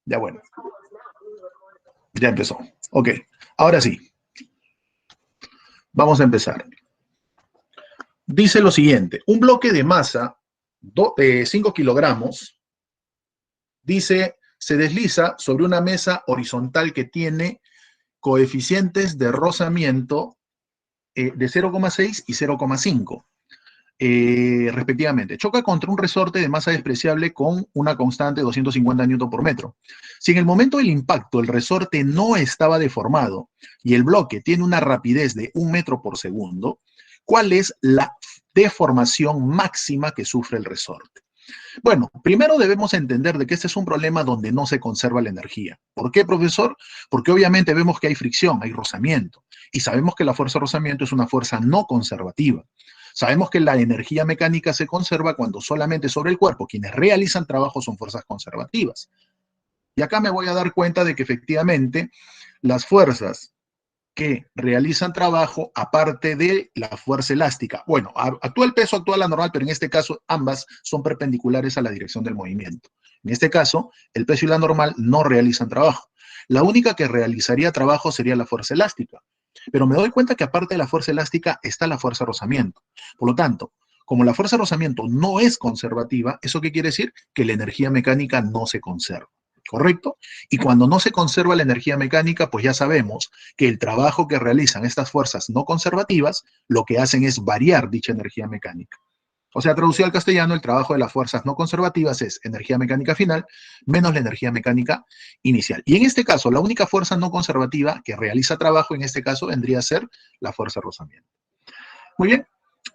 Ya bueno, ya empezó. Ok, ahora sí, vamos a empezar. Dice lo siguiente, un bloque de masa de 5 kilogramos, dice, se desliza sobre una mesa horizontal que tiene coeficientes de rozamiento de 0,6 y 0,5. Respectivamente. Choca contra un resorte de masa despreciable con una constante de 250 Newton por metro. Si en el momento del impacto el resorte no estaba deformado y el bloque tiene una rapidez de 1 metro por segundo, ¿cuál es la deformación máxima que sufre el resorte? Bueno, primero debemos entender de que este es un problema donde no se conserva la energía. ¿Por qué, profesor? Porque obviamente vemos que hay fricción, hay rozamiento, y sabemos que la fuerza de rozamiento es una fuerza no conservativa. Sabemos que la energía mecánica se conserva cuando solamente sobre el cuerpo quienes realizan trabajo son fuerzas conservativas. Y acá me voy a dar cuenta de que efectivamente las fuerzas que realizan trabajo aparte de la fuerza elástica. Bueno, actúa el peso, actúa la normal, pero en este caso ambas son perpendiculares a la dirección del movimiento. En este caso, el peso y la normal no realizan trabajo. La única que realizaría trabajo sería la fuerza elástica. Pero me doy cuenta que aparte de la fuerza elástica está la fuerza de rozamiento. Por lo tanto, como la fuerza de rozamiento no es conservativa, ¿eso qué quiere decir? Que la energía mecánica no se conserva. ¿Correcto? Y cuando no se conserva la energía mecánica, pues ya sabemos que el trabajo que realizan estas fuerzas no conservativas, lo que hacen es variar dicha energía mecánica. O sea, traducido al castellano, el trabajo de las fuerzas no conservativas es energía mecánica final menos la energía mecánica inicial. Y en este caso, la única fuerza no conservativa que realiza trabajo, en este caso, vendría a ser la fuerza de rozamiento. Muy bien.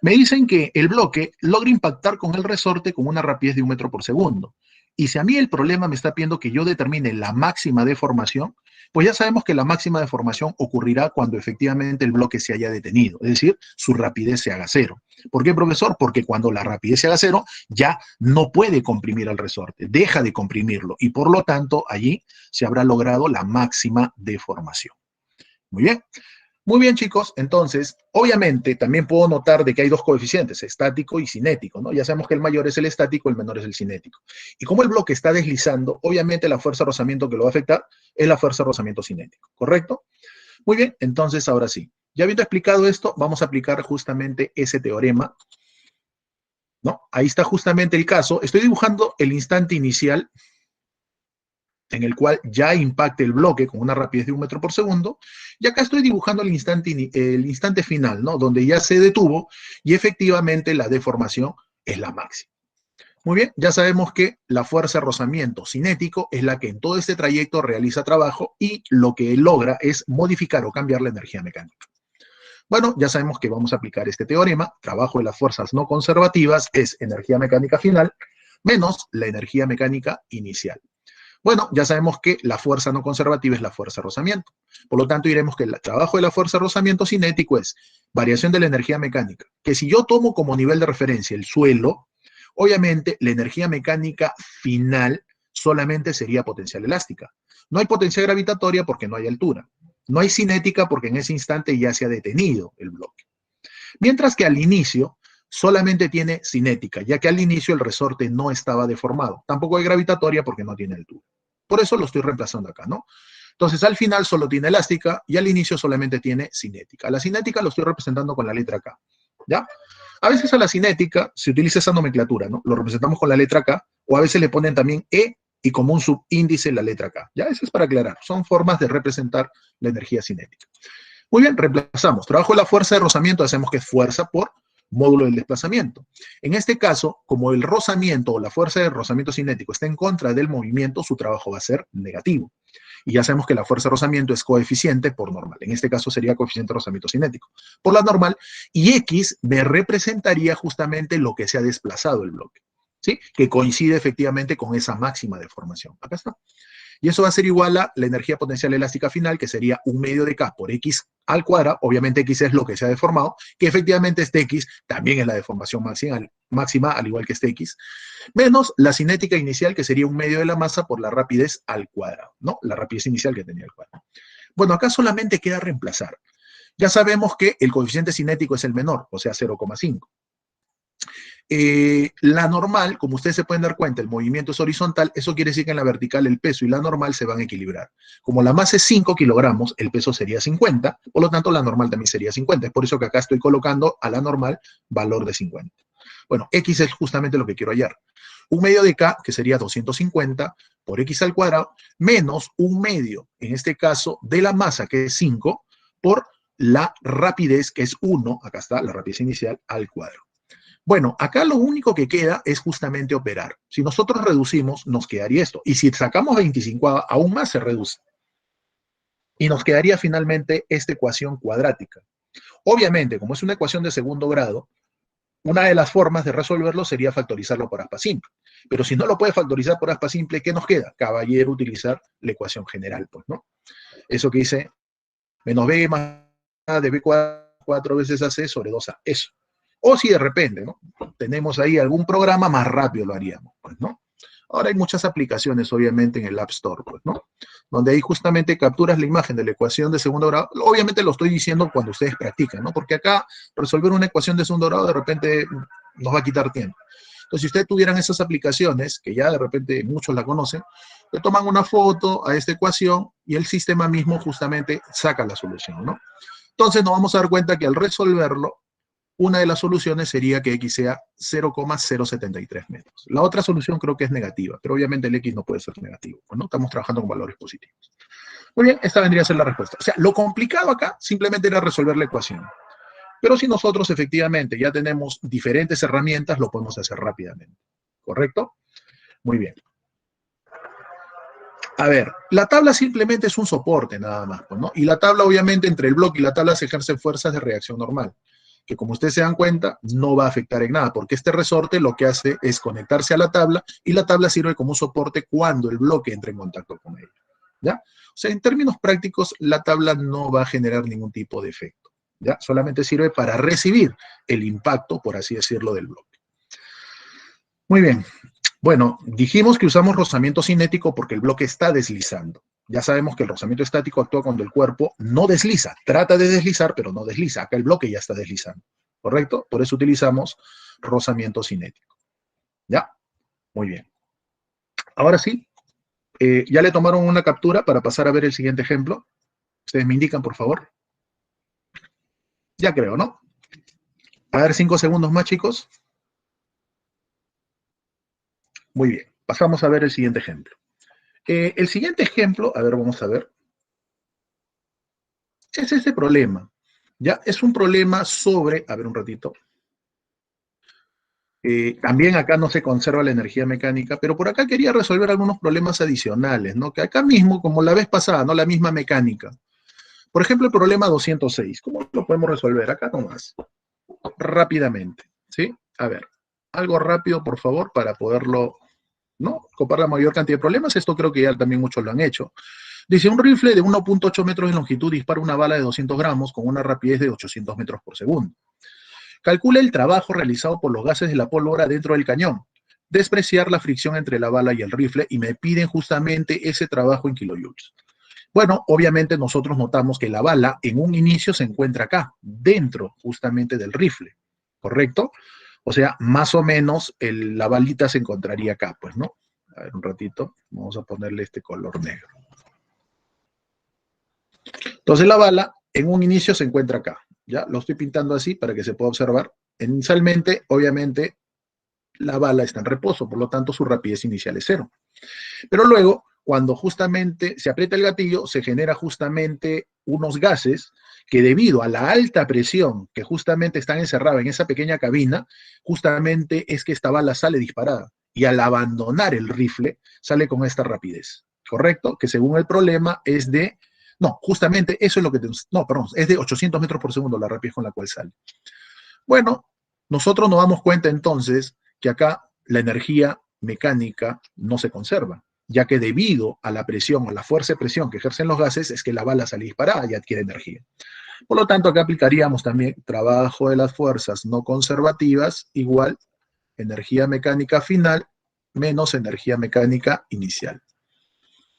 Me dicen que el bloque logra impactar con el resorte con una rapidez de 1 metro por segundo. Y si a mí el problema me está pidiendo que yo determine la máxima deformación, pues ya sabemos que la máxima deformación ocurrirá cuando efectivamente el bloque se haya detenido, es decir, su rapidez se haga cero. ¿Por qué, profesor? Porque cuando la rapidez se haga cero, ya no puede comprimir al resorte, deja de comprimirlo y por lo tanto allí se habrá logrado la máxima deformación. Muy bien. Muy bien, chicos. Entonces, obviamente, también puedo notar de que hay dos coeficientes, estático y cinético, ¿no? Ya sabemos que el mayor es el estático, el menor es el cinético. Y como el bloque está deslizando, obviamente la fuerza de rozamiento que lo va a afectar es la fuerza de rozamiento cinético, ¿correcto? Muy bien, entonces ahora sí. Ya habiendo explicado esto, vamos a aplicar justamente ese teorema, ¿no? Ahí está justamente el caso. Estoy dibujando el instante inicial en el cual ya impacte el bloque con una rapidez de 1 metro por segundo, y acá estoy dibujando el instante final, ¿no? Donde ya se detuvo y efectivamente la deformación es la máxima. Muy bien, ya sabemos que la fuerza de rozamiento cinético es la que en todo este trayecto realiza trabajo y lo que logra es modificar o cambiar la energía mecánica. Bueno, ya sabemos que vamos a aplicar este teorema. Trabajo de las fuerzas no conservativas es energía mecánica final menos la energía mecánica inicial. Bueno, ya sabemos que la fuerza no conservativa es la fuerza de rozamiento. Por lo tanto, diremos que el trabajo de la fuerza de rozamiento cinético es variación de la energía mecánica. Que si yo tomo como nivel de referencia el suelo, obviamente la energía mecánica final solamente sería potencial elástica. No hay potencial gravitatoria porque no hay altura. No hay cinética porque en ese instante ya se ha detenido el bloque. Mientras que al inicio solamente tiene cinética, ya que al inicio el resorte no estaba deformado. Tampoco hay gravitatoria porque no tiene altura. Por eso lo estoy reemplazando acá, ¿no? Entonces al final solo tiene elástica y al inicio solamente tiene cinética. La cinética lo estoy representando con la letra K, ¿ya? A veces a la cinética se utiliza esa nomenclatura, ¿no? Lo representamos con la letra K o a veces le ponen también E y como un subíndice la letra K, ¿ya? Eso es para aclarar. Son formas de representar la energía cinética. Muy bien, reemplazamos. Trabajo de la fuerza de rozamiento, hacemos que es fuerza por módulo del desplazamiento. En este caso, como el rozamiento o la fuerza de rozamiento cinético está en contra del movimiento, su trabajo va a ser negativo. Y ya sabemos que la fuerza de rozamiento es coeficiente por normal. En este caso sería coeficiente de rozamiento cinético por la normal. Y X me representaría justamente lo que se ha desplazado el bloque, ¿sí? Que coincide efectivamente con esa máxima deformación. Acá está. Y eso va a ser igual a la energía potencial elástica final, que sería 1 medio de K por X al cuadrado. Obviamente X es lo que se ha deformado, que efectivamente este X también es la deformación máxima, al igual que este X, menos la cinética inicial, que sería 1 medio de la masa por la rapidez al cuadrado, ¿no? La rapidez inicial que tenía el cuadrado. Bueno, acá solamente queda reemplazar. Ya sabemos que el coeficiente cinético es el menor, o sea, 0,5. La normal, como ustedes se pueden dar cuenta, el movimiento es horizontal, eso quiere decir que en la vertical el peso y la normal se van a equilibrar. Como la masa es 5 kilogramos, el peso sería 50, por lo tanto la normal también sería 50. Es por eso que acá estoy colocando a la normal valor de 50. Bueno, X es justamente lo que quiero hallar. Un medio de K, que sería 250 por X al cuadrado, menos un medio, en este caso, de la masa, que es 5, por la rapidez, que es 1, acá está, la rapidez inicial, al cuadrado. Bueno, acá lo único que queda es justamente operar. Si nosotros reducimos, nos quedaría esto. Y si sacamos 25, aún más se reduce. Y nos quedaría finalmente esta ecuación cuadrática. Obviamente, como es una ecuación de segundo grado, una de las formas de resolverlo sería factorizarlo por aspa simple. Pero si no lo puede factorizar por aspa simple, ¿qué nos queda? Caballero, utilizar la ecuación general, pues, ¿no? Eso que dice menos b más a de b cuadrado 4 veces ac sobre 2a. Eso. O si de repente, ¿no?, tenemos ahí algún programa, más rápido lo haríamos, pues, ¿no? Ahora hay muchas aplicaciones, obviamente, en el App Store, pues, ¿no? Donde ahí justamente capturas la imagen de la ecuación de segundo grado. Obviamente lo estoy diciendo cuando ustedes practican, ¿no? Porque acá resolver una ecuación de segundo grado de repente nos va a quitar tiempo. Entonces, si ustedes tuvieran esas aplicaciones, que ya de repente muchos la conocen, le toman una foto a esta ecuación y el sistema mismo justamente saca la solución, ¿no? Entonces nos vamos a dar cuenta que al resolverlo, una de las soluciones sería que X sea 0,073 metros. La otra solución creo que es negativa, pero obviamente el X no puede ser negativo, pues, ¿no? Estamos trabajando con valores positivos. Muy bien, esta vendría a ser la respuesta. O sea, lo complicado acá simplemente era resolver la ecuación. Pero si nosotros efectivamente ya tenemos diferentes herramientas, lo podemos hacer rápidamente. ¿Correcto? Muy bien. A ver, la tabla simplemente es un soporte nada más, pues, ¿no? Y la tabla, obviamente, entre el bloque y la tabla se ejercen fuerzas de reacción normal, que como ustedes se dan cuenta, no va a afectar en nada, porque este resorte lo que hace es conectarse a la tabla y la tabla sirve como un soporte cuando el bloque entra en contacto con ella, ¿ya? O sea, en términos prácticos, la tabla no va a generar ningún tipo de efecto, ¿ya? Solamente sirve para recibir el impacto, por así decirlo, del bloque. Muy bien. Bueno, dijimos que usamos rozamiento cinético porque el bloque está deslizando. Ya sabemos que el rozamiento estático actúa cuando el cuerpo no desliza. Trata de deslizar, pero no desliza. Acá el bloque ya está deslizando. ¿Correcto? Por eso utilizamos rozamiento cinético. ¿Ya? Muy bien. Ahora sí, ya le tomaron una captura para pasar a ver el siguiente ejemplo. Ustedes me indican, por favor. Ya creo, ¿no? A ver, 5 segundos más, chicos. Muy bien. Pasamos a ver el siguiente ejemplo. El siguiente ejemplo, a ver, vamos a ver. Es este problema. Ya es un problema sobre, a ver un ratito, también acá no se conserva la energía mecánica, pero por acá quería resolver algunos problemas adicionales, ¿no? Que acá mismo, como la vez pasada, ¿no? La misma mecánica. Por ejemplo, el problema 206. ¿Cómo lo podemos resolver? Acá nomás. Rápidamente, ¿sí? A ver, algo rápido, por favor, para poderlo, ¿no?, copar la mayor cantidad de problemas. Esto creo que ya también muchos lo han hecho. Dice, un rifle de 1,8 metros de longitud dispara una bala de 200 gramos con una rapidez de 800 metros por segundo. Calcula el trabajo realizado por los gases de la pólvora dentro del cañón. Despreciar la fricción entre la bala y el rifle y me piden justamente ese trabajo en kilojoules. Bueno, obviamente nosotros notamos que la bala en un inicio se encuentra acá, dentro justamente del rifle, ¿correcto? O sea, más o menos la balita se encontraría acá, pues, ¿no? A ver, un ratito, vamos a ponerle este color negro. Entonces la bala en un inicio se encuentra acá, ¿ya? Lo estoy pintando así para que se pueda observar. Inicialmente, obviamente, la bala está en reposo, por lo tanto su rapidez inicial es 0. Pero luego, cuando justamente se aprieta el gatillo, se genera justamente unos gases que debido a la alta presión que justamente están encerrados en esa pequeña cabina, justamente es que esta bala sale disparada y al abandonar el rifle sale con esta rapidez, ¿correcto? Que según el problema es de, no, justamente eso es lo que, no, perdón, es de 800 metros por segundo la rapidez con la cual sale. Bueno, nosotros nos damos cuenta entonces que acá la energía mecánica no se conserva, ya que debido a la presión o la fuerza de presión que ejercen los gases es que la bala sale disparada y adquiere energía. Por lo tanto, acá aplicaríamos también trabajo de las fuerzas no conservativas igual energía mecánica final menos energía mecánica inicial.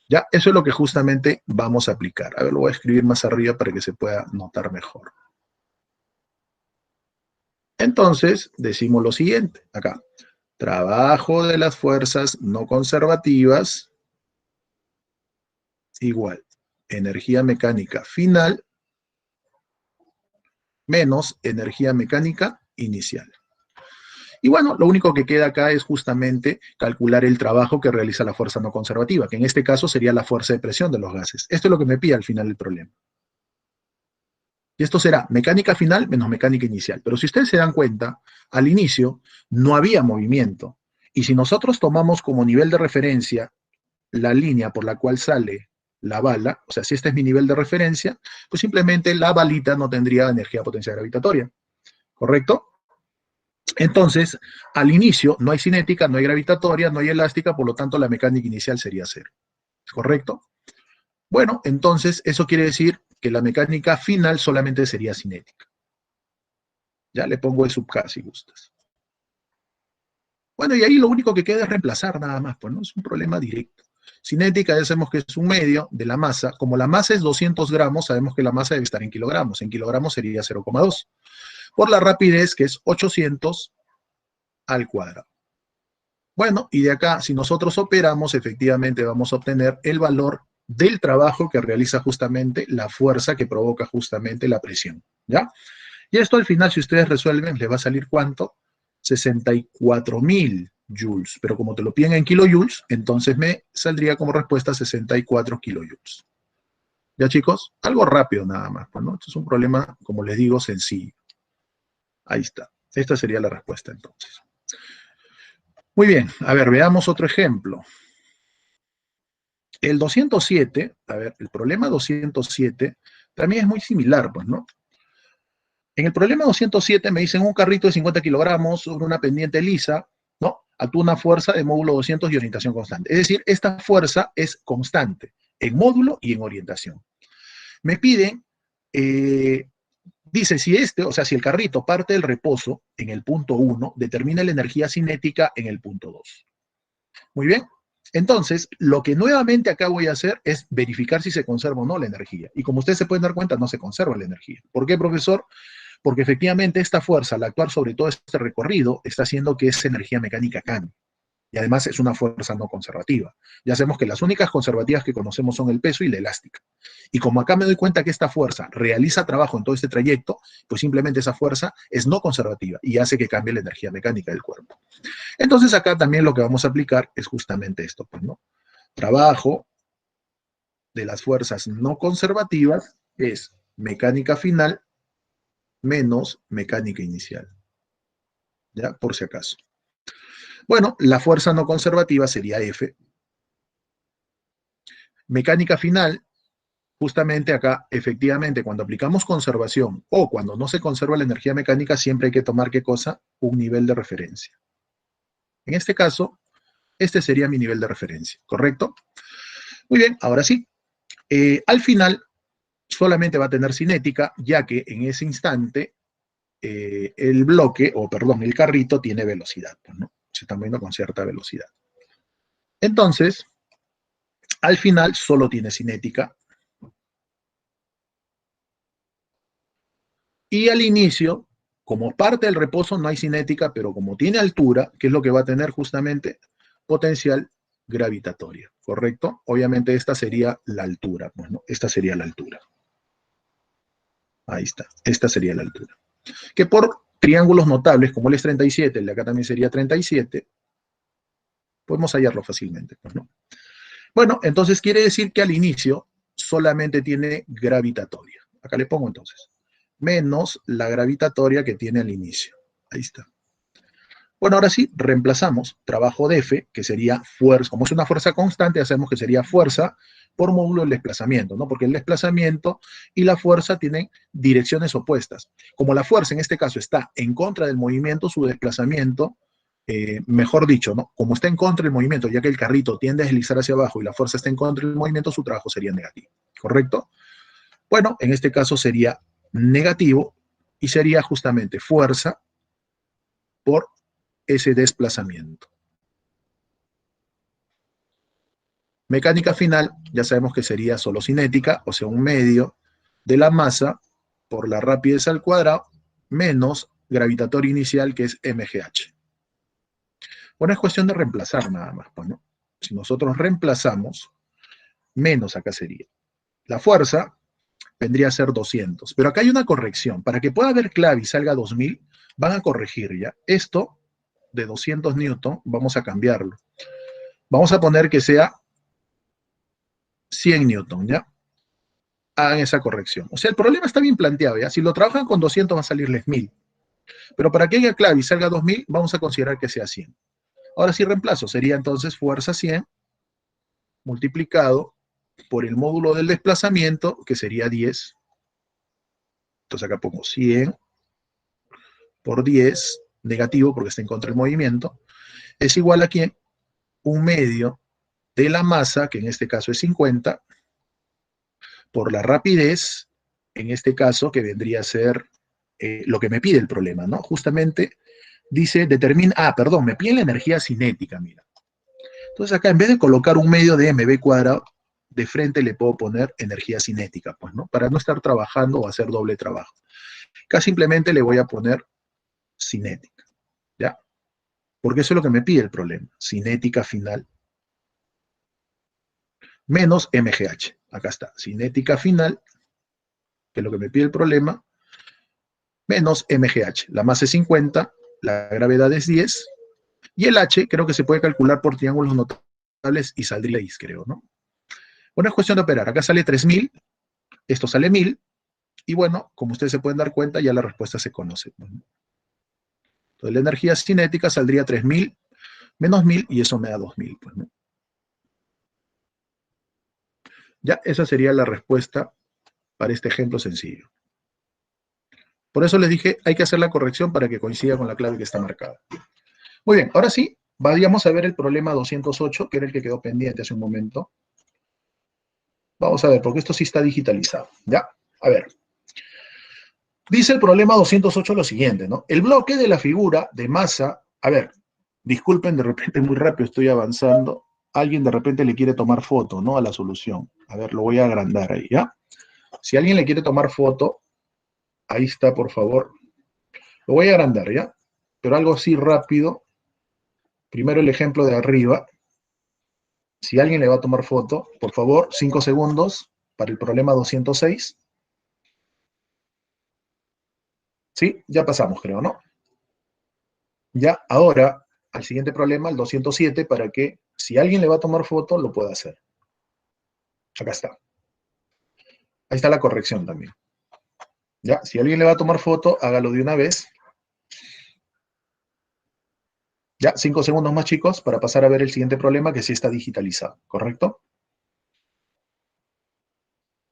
Ya, eso es lo que justamente vamos a aplicar. A ver, lo voy a escribir más arriba para que se pueda notar mejor. Entonces, decimos lo siguiente, acá. Trabajo de las fuerzas no conservativas igual energía mecánica final menos energía mecánica inicial. Y bueno, lo único que queda acá es justamente calcular el trabajo que realiza la fuerza no conservativa, que en este caso sería la fuerza de presión de los gases. Esto es lo que me pide al final el problema. Y esto será mecánica final menos mecánica inicial. Pero si ustedes se dan cuenta, al inicio no había movimiento. Y si nosotros tomamos como nivel de referencia la línea por la cual sale la bala, o sea, si este es mi nivel de referencia, pues simplemente la balita no tendría energía potencial gravitatoria, ¿correcto? Entonces, al inicio no hay cinética, no hay gravitatoria, no hay elástica, por lo tanto la mecánica inicial sería cero, ¿correcto? Bueno, entonces eso quiere decir que la mecánica final solamente sería cinética. Ya le pongo el sub K si gustas. Bueno, y ahí lo único que queda es reemplazar nada más, pues no es un problema directo. Cinética ya sabemos que es un medio de la masa. Como la masa es 200 gramos, sabemos que la masa debe estar en kilogramos. En kilogramos sería 0,2. Por la rapidez, que es 800 al cuadrado. Bueno, y de acá, si nosotros operamos, efectivamente vamos a obtener el valor del trabajo que realiza justamente la fuerza que provoca justamente la presión, ¿ya? Y esto al final, si ustedes resuelven, les va a salir ¿cuánto? 64.000 joules, pero como te lo piden en kilojoules, entonces me saldría como respuesta 64 kilojoules. ¿Ya, chicos? Algo rápido nada más, pues, ¿no? Esto es un problema, como les digo, sencillo. Ahí está. Esta sería la respuesta, entonces. Muy bien. A ver, veamos otro ejemplo. El 207, a ver, el problema 207 también es muy similar, pues, ¿no? En el problema 207 me dicen un carrito de 50 kilogramos sobre una pendiente lisa, ¿no? Actúa una fuerza de módulo 200 y orientación constante. Es decir, esta fuerza es constante en módulo y en orientación. Me piden, dice, si o sea, si el carrito parte del reposo en el punto 1, determina la energía cinética en el punto 2. Muy bien. Entonces, lo que nuevamente acá voy a hacer es verificar si se conserva o no la energía. Y como ustedes se pueden dar cuenta, no se conserva la energía. ¿Por qué, profesor? Porque efectivamente esta fuerza, al actuar sobre todo este recorrido, está haciendo que esa energía mecánica cambie. Y además es una fuerza no conservativa. Ya sabemos que las únicas conservativas que conocemos son el peso y la elástica. Y como acá me doy cuenta que esta fuerza realiza trabajo en todo este trayecto, pues simplemente esa fuerza es no conservativa y hace que cambie la energía mecánica del cuerpo. Entonces acá también lo que vamos a aplicar es justamente esto, pues, ¿no? Trabajo de las fuerzas no conservativas es mecánica final menos mecánica inicial. ¿Ya? Por si acaso. Bueno, la fuerza no conservativa sería F. Mecánica final, justamente acá, efectivamente, cuando aplicamos conservación o cuando no se conserva la energía mecánica, siempre hay que tomar, ¿qué cosa? Un nivel de referencia. En este caso, este sería mi nivel de referencia, ¿correcto? Muy bien, ahora sí. Al final, solamente va a tener cinética, ya que en ese instante el bloque, o perdón, el carrito tiene velocidad, pues, ¿no? Se está moviendo con cierta velocidad. Entonces, al final solo tiene cinética. Y al inicio, como parte del reposo no hay cinética, pero como tiene altura, ¿qué es lo que va a tener justamente? Potencial gravitatoria, ¿correcto? Obviamente esta sería la altura, pues, ¿no? Esta sería la altura. Ahí está, esta sería la altura. Que por triángulos notables, como él es 37, el de acá también sería 37, podemos hallarlo fácilmente, pues, ¿no? Bueno, entonces quiere decir que al inicio solamente tiene gravitatoria. Acá le pongo entonces. Menos la gravitatoria que tiene al inicio. Ahí está. Bueno, ahora sí, reemplazamos trabajo de F, que sería fuerza. Como es una fuerza constante, hacemos que sería fuerza por módulo del desplazamiento, ¿no? Porque el desplazamiento y la fuerza tienen direcciones opuestas. Como la fuerza en este caso está en contra del movimiento, su desplazamiento, mejor dicho, ¿no? Como está en contra del movimiento, ya que el carrito tiende a deslizar hacia abajo y la fuerza está en contra del movimiento, su trabajo sería negativo, ¿correcto? Bueno, en este caso sería negativo y sería justamente fuerza por ese desplazamiento. Mecánica final, ya sabemos que sería solo cinética, o sea, un medio de la masa por la rapidez al cuadrado menos gravitatorio inicial, que es MGH. Bueno, es cuestión de reemplazar nada más, pues, ¿no? Si nosotros reemplazamos, menos acá sería. La fuerza vendría a ser 200. Pero acá hay una corrección. Para que pueda haber clave y salga 2000, van a corregir ya. Esto de 200 newton, vamos a cambiarlo. Vamos a poner que sea 100 newton, ¿ya? Hagan esa corrección. O sea, el problema está bien planteado, ¿ya? Si lo trabajan con 200 va a salirles 1000. Pero para que haya clave y salga 2000, vamos a considerar que sea 100. Ahora sí reemplazo. Sería entonces fuerza 100 multiplicado por el módulo del desplazamiento, que sería 10. Entonces acá pongo 100 por 10, negativo porque está en contra del movimiento, es igual a ¿quién? 1/2 de la masa, que en este caso es 50, por la rapidez, en este caso, que vendría a ser lo que me pide el problema, ¿no? Justamente dice, me pide la energía cinética, mira. Entonces acá, en vez de colocar 1/2 de mv cuadrado, de frente le puedo poner energía cinética, pues, ¿no? Para no estar trabajando o hacer doble trabajo. Acá simplemente le voy a poner cinética, ¿ya? Porque eso es lo que me pide el problema. Cinética final menos MGH. Acá está, cinética final, que es lo que me pide el problema, menos MGH. La masa es 50, la gravedad es 10, y el H creo que se puede calcular por triángulos notables y saldría 6, creo, ¿no? Bueno, es cuestión de operar. Acá sale 3000, esto sale 1000, y bueno, como ustedes se pueden dar cuenta, ya la respuesta se conoce. Entonces la energía cinética saldría 3000 menos 1000, y eso me da 2000, pues, ¿no? Ya, esa sería la respuesta para este ejemplo sencillo. Por eso les dije, hay que hacer la corrección para que coincida con la clave que está marcada. Muy bien, ahora sí, vayamos a ver el problema 208, que era el que quedó pendiente hace un momento. Vamos a ver, porque esto sí está digitalizado, ¿ya? A ver. Dice el problema 208 lo siguiente, ¿no? El bloque de la figura de masa, a ver, disculpen, de repente muy rápido estoy avanzando. Alguien de repente le quiere tomar foto, ¿no? A la solución. A ver, lo voy a agrandar ahí, ¿ya? Si alguien le quiere tomar foto, ahí está, por favor. Lo voy a agrandar, ¿ya? Pero algo así rápido. Primero el ejemplo de arriba. Si alguien le va a tomar foto, por favor, 5 segundos para el problema 206. Sí, ya pasamos, creo, ¿no? Ya, ahora, al siguiente problema, el 207, para que si alguien le va a tomar foto, lo pueda hacer. Acá está. Ahí está la corrección también. Ya, si alguien le va a tomar foto, hágalo de una vez. Ya, 5 segundos más, chicos, para pasar a ver el siguiente problema que sí está digitalizado, ¿correcto?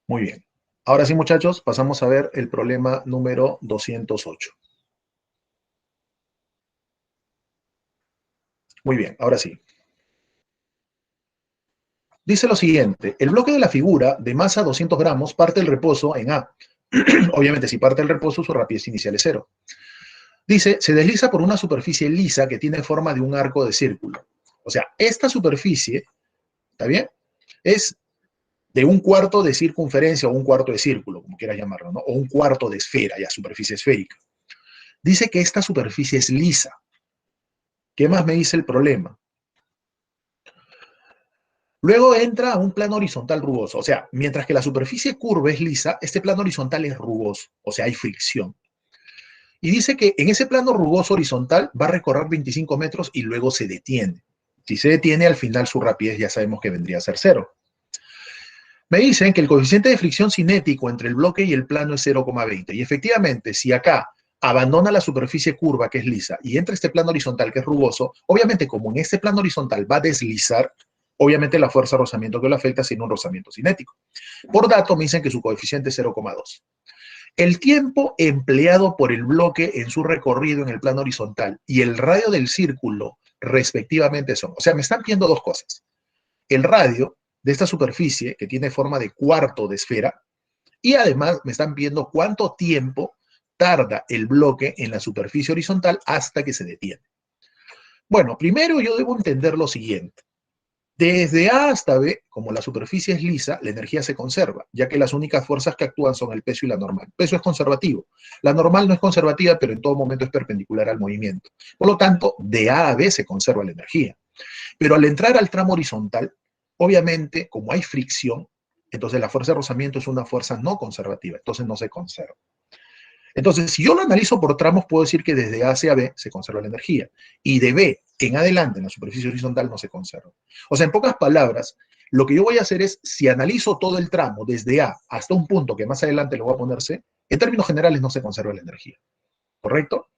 Muy bien. Ahora sí, muchachos, pasamos a ver el problema número 208. Muy bien, ahora sí. Dice lo siguiente, el bloque de la figura de masa 200 gramos parte del reposo en A. Obviamente, si parte del reposo, su rapidez inicial es 0. Dice, se desliza por una superficie lisa que tiene forma de un arco de círculo. O sea, esta superficie, ¿está bien? Es de un cuarto de circunferencia o un cuarto de círculo, como quieras llamarlo, ¿no? O un cuarto de esfera, ya, superficie esférica. Dice que esta superficie es lisa. ¿Qué más me dice el problema? Luego entra a un plano horizontal rugoso. O sea, mientras que la superficie curva es lisa, este plano horizontal es rugoso. O sea, hay fricción. Y dice que en ese plano rugoso horizontal va a recorrer 25 metros y luego se detiene. Si se detiene, al final su rapidez ya sabemos que vendría a ser 0. Me dicen que el coeficiente de fricción cinético entre el bloque y el plano es 0,20. Y efectivamente, si acá abandona la superficie curva, que es lisa, y entra este plano horizontal, que es rugoso, obviamente como en este plano horizontal va a deslizar, obviamente la fuerza de rozamiento que lo afecta es un rozamiento cinético. Por dato, me dicen que su coeficiente es 0,2. El tiempo empleado por el bloque en su recorrido en el plano horizontal y el radio del círculo, respectivamente, son, o sea, me están pidiendo dos cosas. El radio de esta superficie, que tiene forma de cuarto de esfera, y además me están pidiendo cuánto tiempo tarda el bloque en la superficie horizontal hasta que se detiene. Bueno, primero yo debo entender lo siguiente, Desde A hasta B, como la superficie es lisa, la energía se conserva, ya que las únicas fuerzas que actúan son el peso y la normal. El peso es conservativo. La normal no es conservativa, pero en todo momento es perpendicular al movimiento. Por lo tanto, de A a B se conserva la energía. Pero al entrar al tramo horizontal, obviamente, como hay fricción, entonces la fuerza de rozamiento es una fuerza no conservativa, entonces no se conserva. Entonces, si yo lo analizo por tramos, puedo decir que desde A hacia B se conserva la energía y de B en adelante en la superficie horizontal no se conserva. O sea, en pocas palabras, lo que yo voy a hacer es, si analizo todo el tramo desde A hasta un punto que más adelante lo voy a poner C, en términos generales no se conserva la energía, ¿correcto?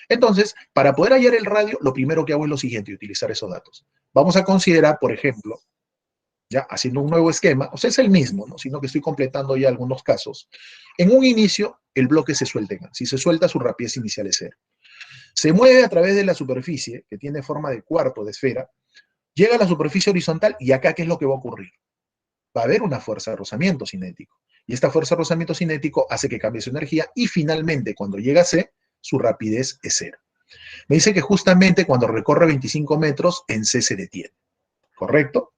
Entonces, para poder hallar el radio, lo primero que hago es lo siguiente, utilizar esos datos. Vamos a considerar, por ejemplo, ya haciendo un nuevo esquema, o sea, es el mismo, ¿no? Sino que estoy completando ya algunos casos. En un inicio, el bloque se suelta. Si se suelta, su rapidez inicial es cero. Se mueve a través de la superficie, que tiene forma de cuarto de esfera, llega a la superficie horizontal y acá, ¿qué es lo que va a ocurrir? Va a haber una fuerza de rozamiento cinético. Y esta fuerza de rozamiento cinético hace que cambie su energía y finalmente, cuando llega a C, su rapidez es cero. Me dice que justamente cuando recorre 25 metros, en C se detiene. ¿Correcto?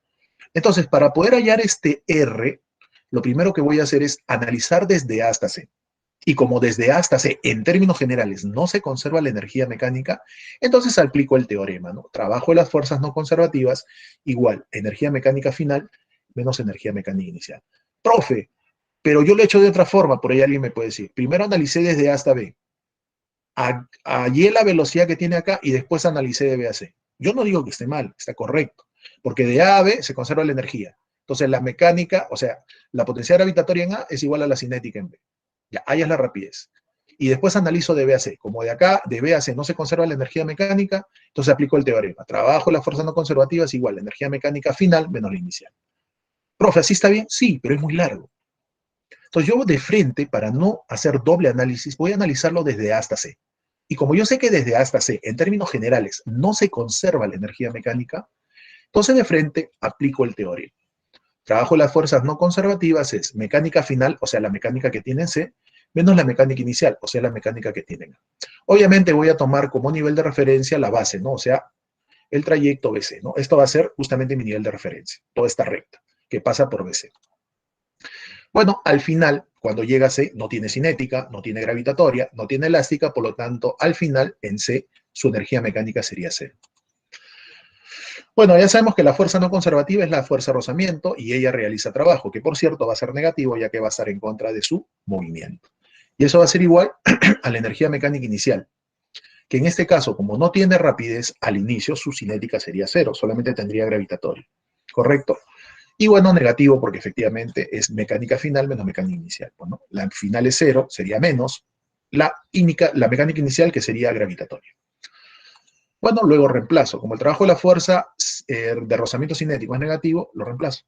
Entonces, para poder hallar este R, lo primero que voy a hacer es analizar desde A hasta C. Y como desde A hasta C, en términos generales, no se conserva la energía mecánica, entonces aplico el teorema, ¿no? Trabajo de las fuerzas no conservativas igual energía mecánica final menos energía mecánica inicial. Profe, pero yo lo he hecho de otra forma, por ahí alguien me puede decir. Primero analicé desde A hasta B. Hallé la velocidad que tiene acá y después analicé de B a C. Yo no digo que esté mal, está correcto, porque de A a B se conserva la energía. Entonces la mecánica, o sea, la potencial gravitatoria en A es igual a la cinética en B. Ya, ahí es la rapidez. Y después analizo de B a C. Como de acá, de B a C no se conserva la energía mecánica, entonces aplico el teorema. Trabajo la fuerza no conservativa es igual a la energía mecánica final menos la inicial. Profe, ¿así está bien? Sí, pero es muy largo. Entonces yo de frente, para no hacer doble análisis, voy a analizarlo desde A hasta C. Y como yo sé que desde A hasta C, en términos generales, no se conserva la energía mecánica, entonces de frente aplico el teorema. Trabajo las fuerzas no conservativas es mecánica final, o sea, la mecánica que tiene C, menos la mecánica inicial, o sea, la mecánica que tienen A. Obviamente voy a tomar como nivel de referencia la base, ¿no? O sea, el trayecto BC, ¿no? Esto va a ser justamente mi nivel de referencia, toda esta recta que pasa por BC. Bueno, al final, cuando llega a C, no tiene cinética, no tiene gravitatoria, no tiene elástica, por lo tanto, al final, en C, su energía mecánica sería cero. Bueno, ya sabemos que la fuerza no conservativa es la fuerza de rozamiento y ella realiza trabajo, que por cierto va a ser negativo ya que va a estar en contra de su movimiento. Y eso va a ser igual a la energía mecánica inicial, que en este caso, como no tiene rapidez al inicio, su cinética sería cero, solamente tendría gravitatoria. ¿Correcto? Y bueno, negativo porque efectivamente es mecánica final menos mecánica inicial. Bueno, la final es cero, sería menos la mecánica inicial que sería gravitatoria. Bueno, luego reemplazo. Como el trabajo de la fuerza de rozamiento cinético es negativo, lo reemplazo.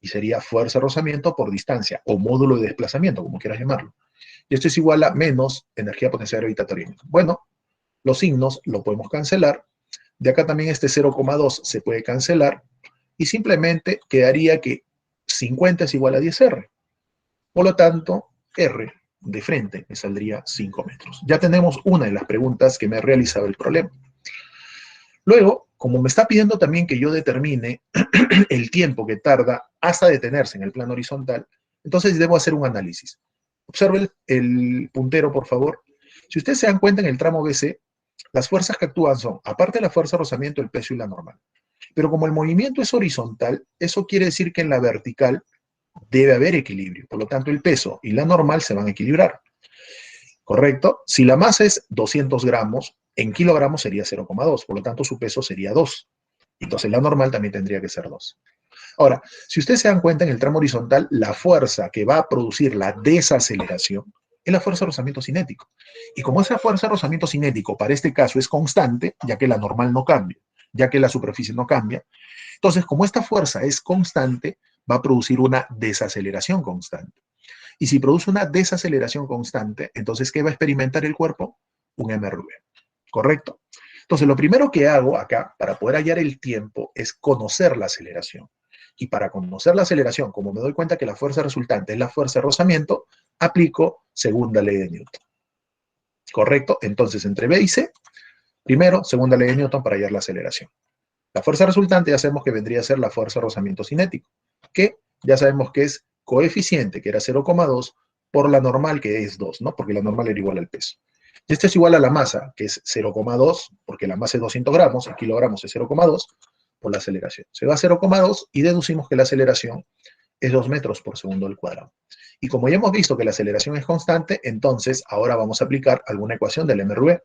Y sería fuerza de rozamiento por distancia o módulo de desplazamiento, como quieras llamarlo. Y esto es igual a menos energía potencial gravitatoria. Bueno, los signos lo podemos cancelar. De acá también este 0,2 se puede cancelar y simplemente quedaría que 50 es igual a 10R. Por lo tanto, R de frente me saldría 5 metros. Ya tenemos una de las preguntas que me ha realizado el problema. Luego, como me está pidiendo también que yo determine el tiempo que tarda hasta detenerse en el plano horizontal, entonces debo hacer un análisis. Observe el puntero, por favor. Si ustedes se dan cuenta en el tramo BC, las fuerzas que actúan son, aparte de la fuerza de rozamiento, el peso y la normal. Pero como el movimiento es horizontal, eso quiere decir que en la vertical debe haber equilibrio. Por lo tanto, el peso y la normal se van a equilibrar. ¿Correcto? Si la masa es 200 gramos, en kilogramos sería 0,2. Por lo tanto, su peso sería 2. Entonces, la normal también tendría que ser 2. Ahora, si ustedes se dan cuenta en el tramo horizontal, la fuerza que va a producir la desaceleración es la fuerza de rozamiento cinético. Y como esa fuerza de rozamiento cinético para este caso es constante, ya que la normal no cambia, ya que la superficie no cambia, entonces como esta fuerza es constante, va a producir una desaceleración constante. Y si produce una desaceleración constante, entonces ¿qué va a experimentar el cuerpo? Un MRV. ¿Correcto? Entonces lo primero que hago acá para poder hallar el tiempo es conocer la aceleración. Y para conocer la aceleración, como me doy cuenta que la fuerza resultante es la fuerza de rozamiento, aplico segunda ley de Newton. ¿Correcto? Entonces, entre B y C, primero, segunda ley de Newton para hallar la aceleración. La fuerza resultante ya sabemos que vendría a ser la fuerza de rozamiento cinético, que ya sabemos que es coeficiente, que era 0,2, por la normal, que es 2, ¿no? Porque la normal era igual al peso. Y este es igual a la masa, que es 0,2, porque la masa es 200 gramos, el kilogramos es 0,2, por la aceleración. Se va a 0,2 y deducimos que la aceleración es 2 metros por segundo al cuadrado. Y como ya hemos visto que la aceleración es constante, entonces ahora vamos a aplicar alguna ecuación del MRV.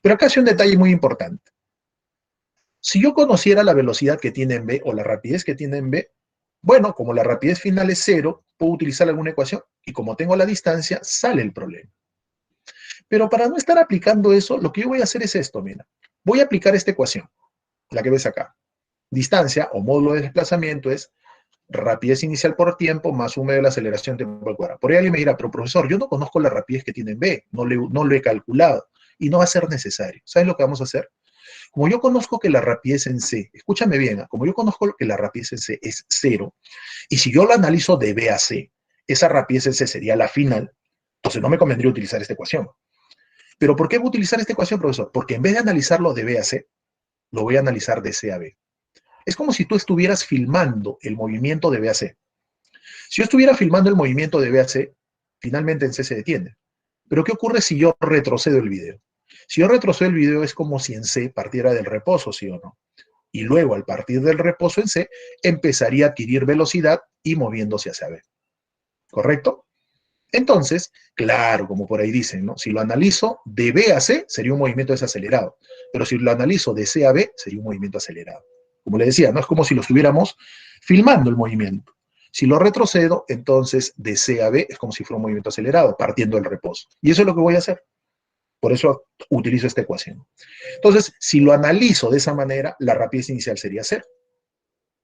Pero acá hay un detalle muy importante. Si yo conociera la velocidad que tiene en B o la rapidez que tiene en B, bueno, como la rapidez final es 0, puedo utilizar alguna ecuación y como tengo la distancia, sale el problema. Pero para no estar aplicando eso, lo que yo voy a hacer es esto, mira. Voy a aplicar esta ecuación, la que ves acá. Distancia o módulo de desplazamiento es rapidez inicial por tiempo más 1 medio de la aceleración tiempo al cuadrado. Por ahí alguien me dirá, pero profesor, yo no conozco la rapidez que tiene en B, no lo he calculado y no va a ser necesario. ¿Sabes lo que vamos a hacer? Como yo conozco que la rapidez en C, escúchame bien, como yo conozco que la rapidez en C es 0, y si yo lo analizo de B a C, esa rapidez en C sería la final, entonces no me convendría utilizar esta ecuación. ¿Pero por qué voy a utilizar esta ecuación, profesor? Porque en vez de analizarlo de B a C, lo voy a analizar de C a B. Es como si tú estuvieras filmando el movimiento de B a C. Si yo estuviera filmando el movimiento de B a C, finalmente en C se detiene. Pero ¿qué ocurre si yo retrocedo el video? Si yo retrocedo el video es como si en C partiera del reposo, ¿sí o no? Y luego, al partir del reposo en C, empezaría a adquirir velocidad y moviéndose hacia B. ¿Correcto? Entonces, claro, como por ahí dicen, ¿no? Si lo analizo de B a C, sería un movimiento desacelerado. Pero si lo analizo de C a B, sería un movimiento acelerado. Como le decía, no es como si lo estuviéramos filmando el movimiento. Si lo retrocedo, entonces de C a B es como si fuera un movimiento acelerado, partiendo del reposo. Y eso es lo que voy a hacer. Por eso utilizo esta ecuación. Entonces, si lo analizo de esa manera, la rapidez inicial sería 0.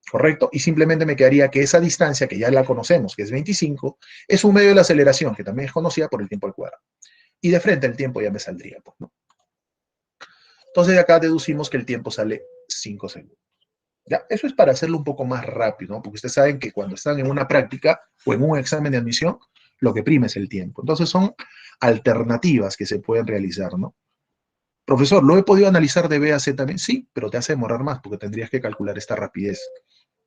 ¿Correcto? Y simplemente me quedaría que esa distancia, que ya la conocemos, que es 25, es un medio de la aceleración, que también es conocida por el tiempo al cuadrado. Y de frente el tiempo ya me saldría, pues, ¿no? Entonces de acá deducimos que el tiempo sale 5 segundos. ¿Ya? Eso es para hacerlo un poco más rápido, ¿no? Porque ustedes saben que cuando están en una práctica o en un examen de admisión, lo que prima es el tiempo. Entonces son alternativas que se pueden realizar, ¿no? Profesor, ¿lo he podido analizar de B a C también? Sí, pero te hace demorar más porque tendrías que calcular esta rapidez.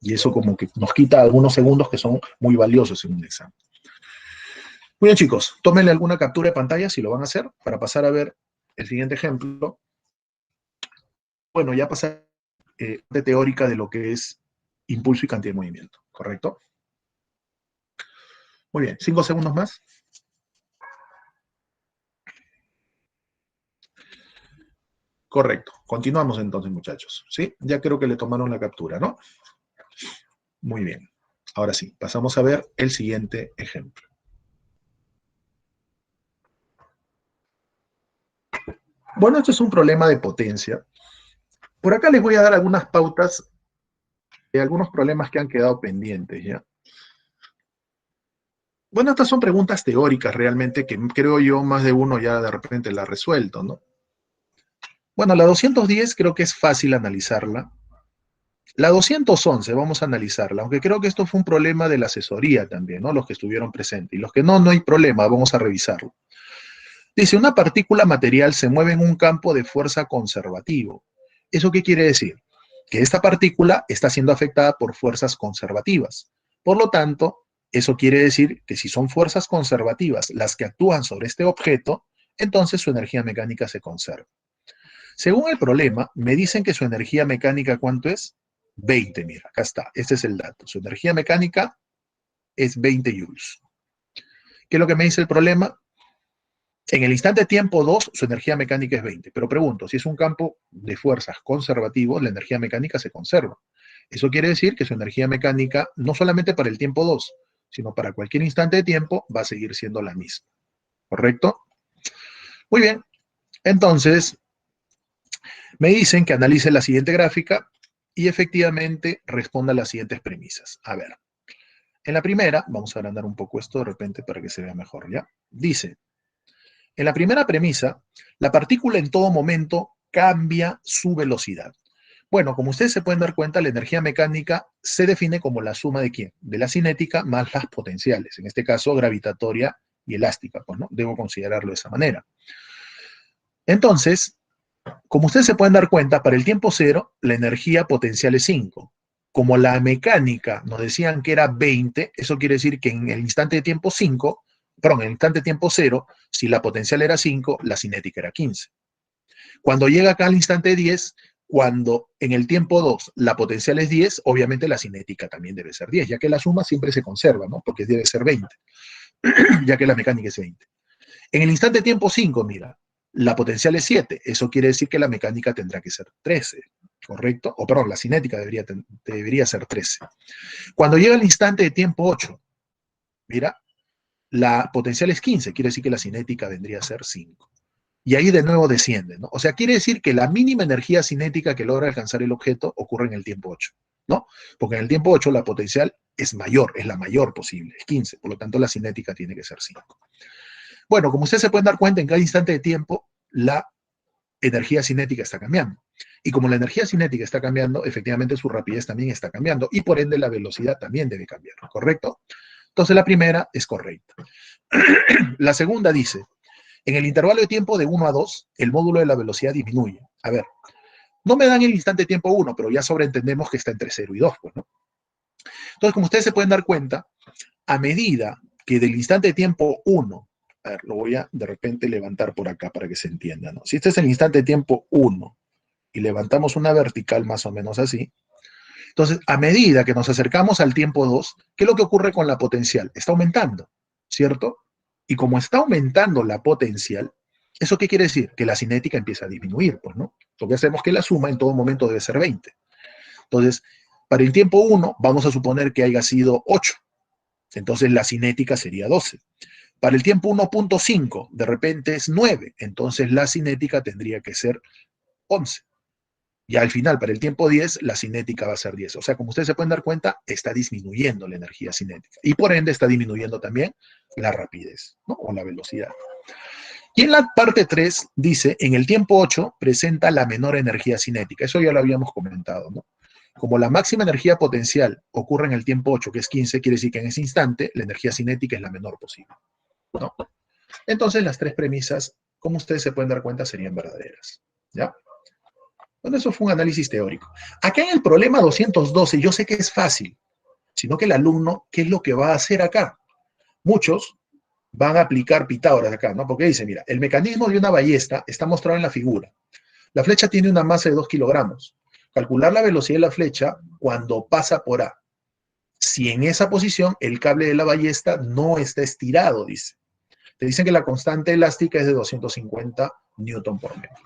Y eso como que nos quita algunos segundos que son muy valiosos en un examen. Muy bien, chicos, tómenle alguna captura de pantalla si lo van a hacer para pasar a ver el siguiente ejemplo. Bueno, ya pasar de teórica de lo que es impulso y cantidad de movimiento, ¿correcto? Muy bien, 5 segundos más. Correcto. Continuamos entonces, muchachos. ¿Sí? Ya creo que le tomaron la captura, ¿no? Muy bien. Ahora sí, pasamos a ver el siguiente ejemplo. Bueno, esto es un problema de potencia. Por acá les voy a dar algunas pautas de algunos problemas que han quedado pendientes, ¿ya? Bueno, estas son preguntas teóricas realmente que creo yo más de uno ya de repente la ha resuelto, ¿no? Bueno, la 210 creo que es fácil analizarla. La 211 vamos a analizarla, aunque creo que esto fue un problema de la asesoría también, ¿no? Los que estuvieron presentes. Y los que no, no hay problema, vamos a revisarlo. Dice, una partícula material se mueve en un campo de fuerza conservativo. ¿Eso qué quiere decir? Que esta partícula está siendo afectada por fuerzas conservativas. Por lo tanto, eso quiere decir que si son fuerzas conservativas las que actúan sobre este objeto, entonces su energía mecánica se conserva. Según el problema, me dicen que su energía mecánica, ¿cuánto es? 20, mira, acá está, este es el dato. Su energía mecánica es 20 joules. ¿Qué es lo que me dice el problema? En el instante tiempo 2, su energía mecánica es 20. Pero pregunto, si es un campo de fuerzas conservativo, la energía mecánica se conserva. Eso quiere decir que su energía mecánica, no solamente para el tiempo 2, sino para cualquier instante de tiempo, va a seguir siendo la misma. ¿Correcto? Muy bien. Entonces, me dicen que analice la siguiente gráfica y efectivamente responda a las siguientes premisas. A ver, en la primera, vamos a agrandar un poco esto de repente para que se vea mejor, ¿ya? Dice, en la primera premisa, la partícula en todo momento cambia su velocidad. Bueno, como ustedes se pueden dar cuenta, la energía mecánica se define como la suma de ¿quién? De la cinética más las potenciales, en este caso gravitatoria y elástica, pues, ¿no? Debo considerarlo de esa manera. Entonces, Como ustedes se pueden dar cuenta, para el tiempo cero, la energía potencial es 5. Como la mecánica nos decían que era 20, eso quiere decir que en el instante de tiempo 5, perdón, en el instante de tiempo cero, si la potencial era 5, la cinética era 15. Cuando llega acá al instante 10, cuando en el tiempo 2 la potencial es 10, obviamente la cinética también debe ser 10, ya que la suma siempre se conserva, ¿no? Porque debe ser 20, ya que la mecánica es 20. En el instante de tiempo 5, mira, la potencial es 7, eso quiere decir que la mecánica tendrá que ser 13, ¿correcto? O perdón, la cinética debería ser 13. Cuando llega el instante de tiempo 8, mira, la potencial es 15, quiere decir que la cinética vendría a ser 5. Y ahí de nuevo desciende, ¿no? O sea, quiere decir que la mínima energía cinética que logra alcanzar el objeto ocurre en el tiempo 8, ¿no? Porque en el tiempo 8 la potencial es mayor, es la mayor posible, es 15, por lo tanto la cinética tiene que ser 5. Bueno, como ustedes se pueden dar cuenta, en cada instante de tiempo la energía cinética está cambiando. Y como la energía cinética está cambiando, efectivamente su rapidez también está cambiando y por ende la velocidad también debe cambiar, ¿correcto? Entonces la primera es correcta. La segunda dice, en el intervalo de tiempo de 1 a 2, el módulo de la velocidad disminuye. A ver, no me dan el instante de tiempo 1, pero ya sobreentendemos que está entre 0 y 2, pues, ¿no? Entonces, como ustedes se pueden dar cuenta, a medida que del instante de tiempo 1, a ver, lo voy a de repente levantar por acá para que se entienda, ¿no? Si este es el instante de tiempo 1 y levantamos una vertical más o menos así, entonces, a medida que nos acercamos al tiempo 2, ¿qué es lo que ocurre con la potencial? Está aumentando, ¿cierto? Y como está aumentando la potencial, ¿eso qué quiere decir? Que la cinética empieza a disminuir, pues, ¿no? Porque sabemos que la suma en todo momento debe ser 20. Entonces, para el tiempo 1, vamos a suponer que haya sido 8. Entonces, la cinética sería 12. Para el tiempo 1.5, de repente es 9. Entonces, la cinética tendría que ser 11. Y al final, para el tiempo 10, la cinética va a ser 10. O sea, como ustedes se pueden dar cuenta, está disminuyendo la energía cinética. Y por ende está disminuyendo también la rapidez, ¿no? O la velocidad. Y en la parte 3 dice, en el tiempo 8 presenta la menor energía cinética. Eso ya lo habíamos comentado, ¿no? Como la máxima energía potencial ocurre en el tiempo 8, que es 15, quiere decir que en ese instante la energía cinética es la menor posible, ¿no? Entonces las tres premisas, como ustedes se pueden dar cuenta, serían verdaderas, ¿ya? Bueno, eso fue un análisis teórico. Acá en el problema 212, yo sé que es fácil, sino que el alumno, ¿qué es lo que va a hacer acá? Muchos van a aplicar Pitágoras acá, ¿no? Porque dice, mira, el mecanismo de una ballesta está mostrado en la figura. La flecha tiene una masa de 2 kilogramos. Calcular la velocidad de la flecha cuando pasa por A. Si en esa posición el cable de la ballesta no está estirado, dice. Te dicen que la constante elástica es de 250 newton por metro.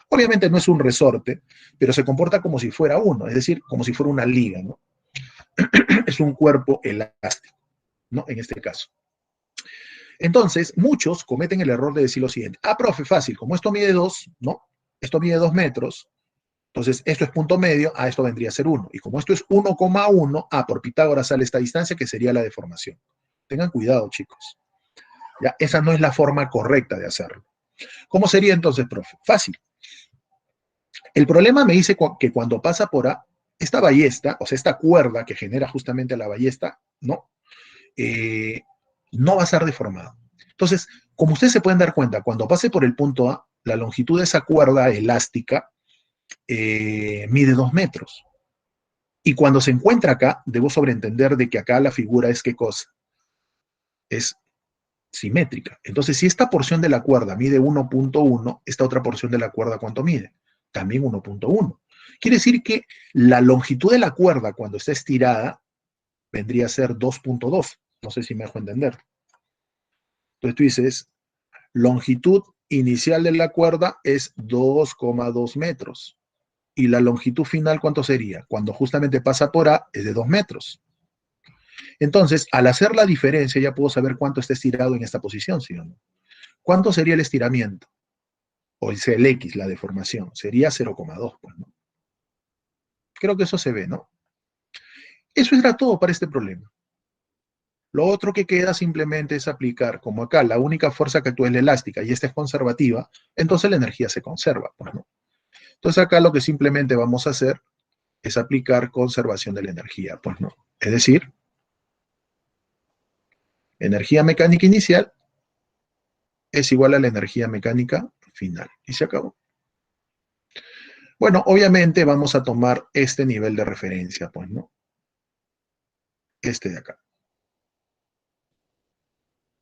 Obviamente no es un resorte, pero se comporta como si fuera uno, es decir, como si fuera una liga, ¿no? Es un cuerpo elástico, ¿no? En este caso. Entonces, muchos cometen el error de decir lo siguiente: ah, profe, fácil, como esto mide 2, ¿no? Esto mide 2 metros, entonces esto es punto medio, esto vendría a ser 1. Y como esto es 1,1, por Pitágoras sale esta distancia que sería la deformación. Tengan cuidado, chicos. Ya, esa no es la forma correcta de hacerlo. ¿Cómo sería entonces, profe? Fácil. El problema me dice que cuando pasa por A, esta ballesta, o sea, esta cuerda que genera justamente la ballesta, ¿no? Eh, no va a ser deformada. Entonces, como ustedes se pueden dar cuenta, cuando pase por el punto A, la longitud de esa cuerda elástica mide 2 metros. Y cuando se encuentra acá, debo sobreentender de que acá la figura es ¿qué cosa? Es simétrica. Entonces, si esta porción de la cuerda mide 1.1, esta otra porción de la cuerda, ¿cuánto mide? También 1.1. Quiere decir que la longitud de la cuerda cuando está estirada vendría a ser 2.2. No sé si me dejo entender. Entonces tú dices, longitud inicial de la cuerda es 2,2 metros. ¿Y la longitud final cuánto sería? Cuando justamente pasa por A es de 2 metros. Entonces, al hacer la diferencia ya puedo saber cuánto está estirado en esta posición, ¿sí o no? ¿Cuánto sería el estiramiento? O sea, el X, la deformación, sería 0,2, pues, ¿no? Creo que eso se ve, ¿no? Eso era todo para este problema. Lo otro que queda simplemente es aplicar, como acá, la única fuerza que actúa es la elástica y esta es conservativa, entonces la energía se conserva, pues, ¿no? Entonces acá lo que simplemente vamos a hacer es aplicar conservación de la energía, pues, ¿no? Es decir, energía mecánica inicial es igual a la energía mecánica final. Y se acabó. Bueno, obviamente vamos a tomar este nivel de referencia, pues, ¿no? Este de acá.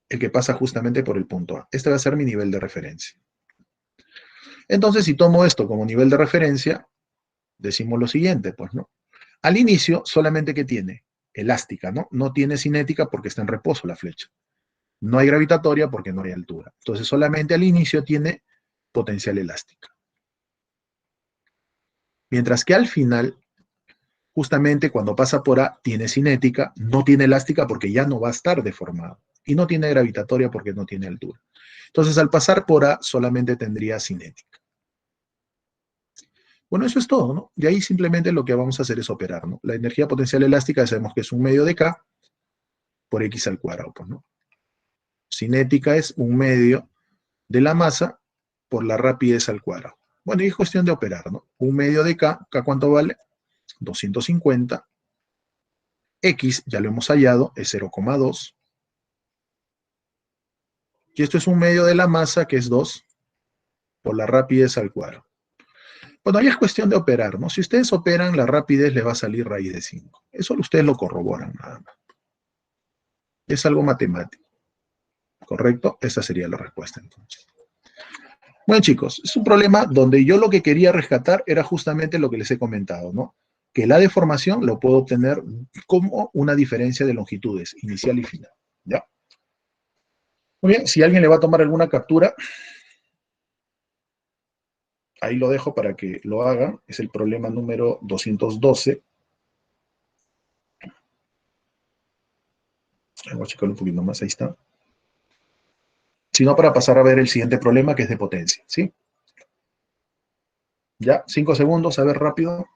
El que pasa justamente por el punto A. Este va a ser mi nivel de referencia. Entonces, si tomo esto como nivel de referencia, decimos lo siguiente, pues, ¿no? Al inicio, solamente que tiene elástica, ¿no? No tiene cinética porque está en reposo la flecha. No hay gravitatoria porque no hay altura. Entonces, solamente al inicio tiene potencial elástica. Mientras que al final, justamente cuando pasa por A, tiene cinética, no tiene elástica porque ya no va a estar deformado. Y no tiene gravitatoria porque no tiene altura. Entonces, al pasar por A, solamente tendría cinética. Bueno, eso es todo, ¿no? De ahí simplemente lo que vamos a hacer es operar, ¿no? La energía potencial elástica sabemos que es un medio de K por X al cuadrado, pues, ¿no? Cinética es un medio de la masa por la rapidez al cuadrado. Bueno, y es cuestión de operar, ¿no? Un medio de K, ¿K cuánto vale? 250. X, ya lo hemos hallado, es 0,2. Y esto es un medio de la masa, que es 2, por la rapidez al cuadrado. Bueno, ya es cuestión de operar, ¿no? Si ustedes operan, la rapidez le va a salir raíz de 5. Eso ustedes lo corroboran nada más. Es algo matemático, ¿correcto? Esa sería la respuesta entonces. Bueno, chicos, es un problema donde yo lo que quería rescatar era justamente lo que les he comentado, ¿no? Que la deformación lo puedo obtener como una diferencia de longitudes, inicial y final, ¿ya? Muy bien, si alguien le va a tomar alguna captura, ahí lo dejo para que lo hagan. Es el problema número 212. Voy a checarlo un poquito más, ahí está. Sino para pasar a ver el siguiente problema, que es de potencia, ¿sí? Ya, 5 segundos, a ver rápido.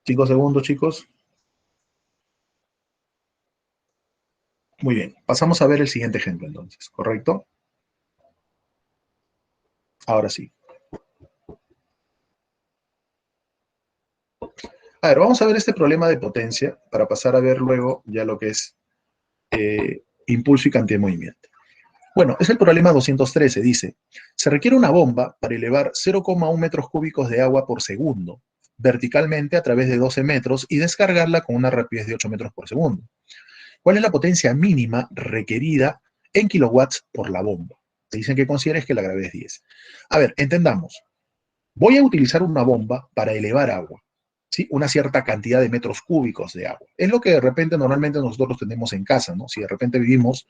5 segundos, chicos. Muy bien, pasamos a ver el siguiente ejemplo entonces, ¿correcto? Ahora sí. A ver, vamos a ver este problema de potencia para pasar a ver luego ya lo que es impulso y cantidad de movimiento. Bueno, es el problema 213, dice, se requiere una bomba para elevar 0,1 metros cúbicos de agua por segundo, verticalmente a través de 12 metros y descargarla con una rapidez de 8 metros por segundo. ¿Cuál es la potencia mínima requerida en kilowatts por la bomba? Te dicen que consideres que la gravedad es 10. A ver, entendamos. Voy a utilizar una bomba para elevar agua, ¿sí? Una cierta cantidad de metros cúbicos de agua. Es lo que de repente normalmente nosotros tenemos en casa, ¿no? Si de repente vivimos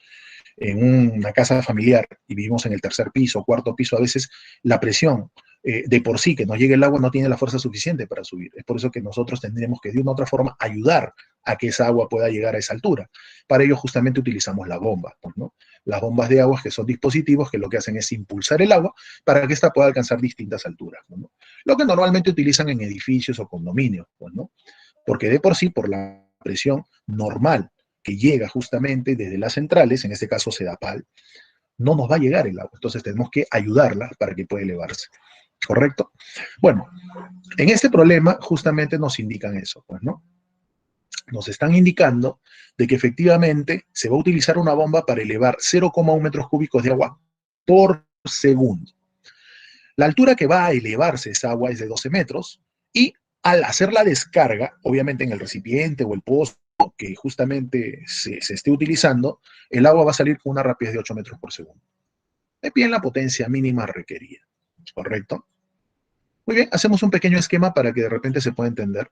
en una casa familiar y vivimos en el tercer piso, cuarto piso, a veces la presión de por sí que nos llegue el agua no tiene la fuerza suficiente para subir. Es por eso que nosotros tendremos que de una u otra forma ayudar a que esa agua pueda llegar a esa altura. Para ello justamente utilizamos la bomba, pues, ¿no? Las bombas de agua, que son dispositivos que lo que hacen es impulsar el agua para que ésta pueda alcanzar distintas alturas, ¿no? Lo que normalmente utilizan en edificios o condominios, pues, ¿no? Porque de por sí, por la presión normal que llega justamente desde las centrales, en este caso Sedapal, no nos va a llegar el agua. Entonces tenemos que ayudarla para que pueda elevarse. ¿Correcto? Bueno, en este problema justamente nos indican eso, pues, ¿no? Nos están indicando de que efectivamente se va a utilizar una bomba para elevar 0,1 metros cúbicos de agua por segundo. La altura que va a elevarse esa agua es de 12 metros y al hacer la descarga, obviamente en el recipiente o el pozo que justamente se esté utilizando, el agua va a salir con una rapidez de 8 metros por segundo. Es bien la potencia mínima requerida, ¿correcto? Muy bien, hacemos un pequeño esquema para que de repente se pueda entender.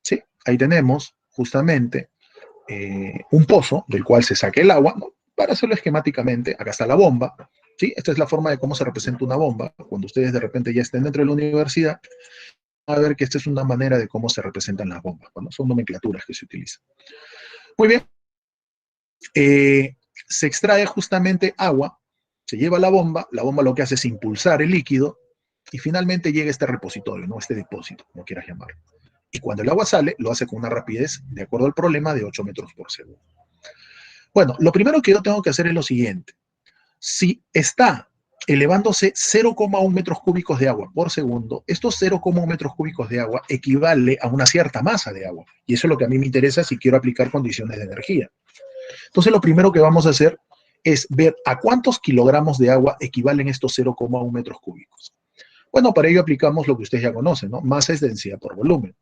Sí, ahí tenemos justamente un pozo del cual se saque el agua, ¿no? Para hacerlo esquemáticamente, acá está la bomba, ¿sí? Esta es la forma de cómo se representa una bomba. Cuando ustedes de repente ya estén dentro de la universidad, van a ver que esta es una manera de cómo se representan las bombas, ¿no? Son nomenclaturas que se utilizan. Muy bien, se extrae justamente agua, se lleva a la bomba lo que hace es impulsar el líquido y finalmente llega a este repositorio, ¿no? Este depósito, como quieras llamarlo. Y cuando el agua sale, lo hace con una rapidez, de acuerdo al problema, de 8 metros por segundo. Bueno, lo primero que yo tengo que hacer es lo siguiente. Si está elevándose 0,1 metros cúbicos de agua por segundo, estos 0,1 metros cúbicos de agua equivale a una cierta masa de agua. Y eso es lo que a mí me interesa si quiero aplicar condiciones de energía. Entonces, lo primero que vamos a hacer es ver a cuántos kilogramos de agua equivalen estos 0,1 metros cúbicos. Bueno, para ello aplicamos lo que ustedes ya conocen, ¿no? Masa es densidad por volumen.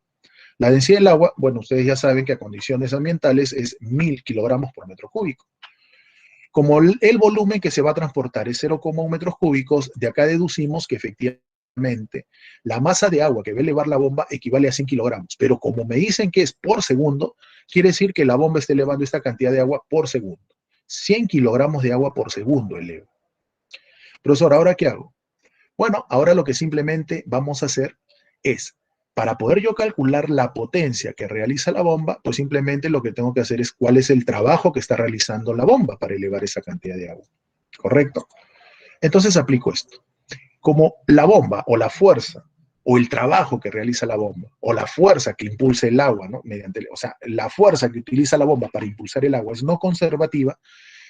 La densidad del agua, bueno, ustedes ya saben que a condiciones ambientales es 1000 kilogramos por metro cúbico. Como el volumen que se va a transportar es 0,1 metros cúbicos, de acá deducimos que efectivamente la masa de agua que va a elevar la bomba equivale a 100 kilogramos. Pero como me dicen que es por segundo, quiere decir que la bomba está elevando esta cantidad de agua por segundo. 100 kilogramos de agua por segundo eleva. Profesor, ¿ahora qué hago? Bueno, ahora lo que simplemente vamos a hacer es, para poder yo calcular la potencia que realiza la bomba, pues simplemente lo que tengo que hacer es cuál es el trabajo que está realizando la bomba para elevar esa cantidad de agua. ¿Correcto? Entonces aplico esto. Como la bomba o la fuerza o el trabajo que realiza la bomba o la fuerza que impulsa el agua, ¿no? O sea, la fuerza que utiliza la bomba para impulsar el agua es no conservativa,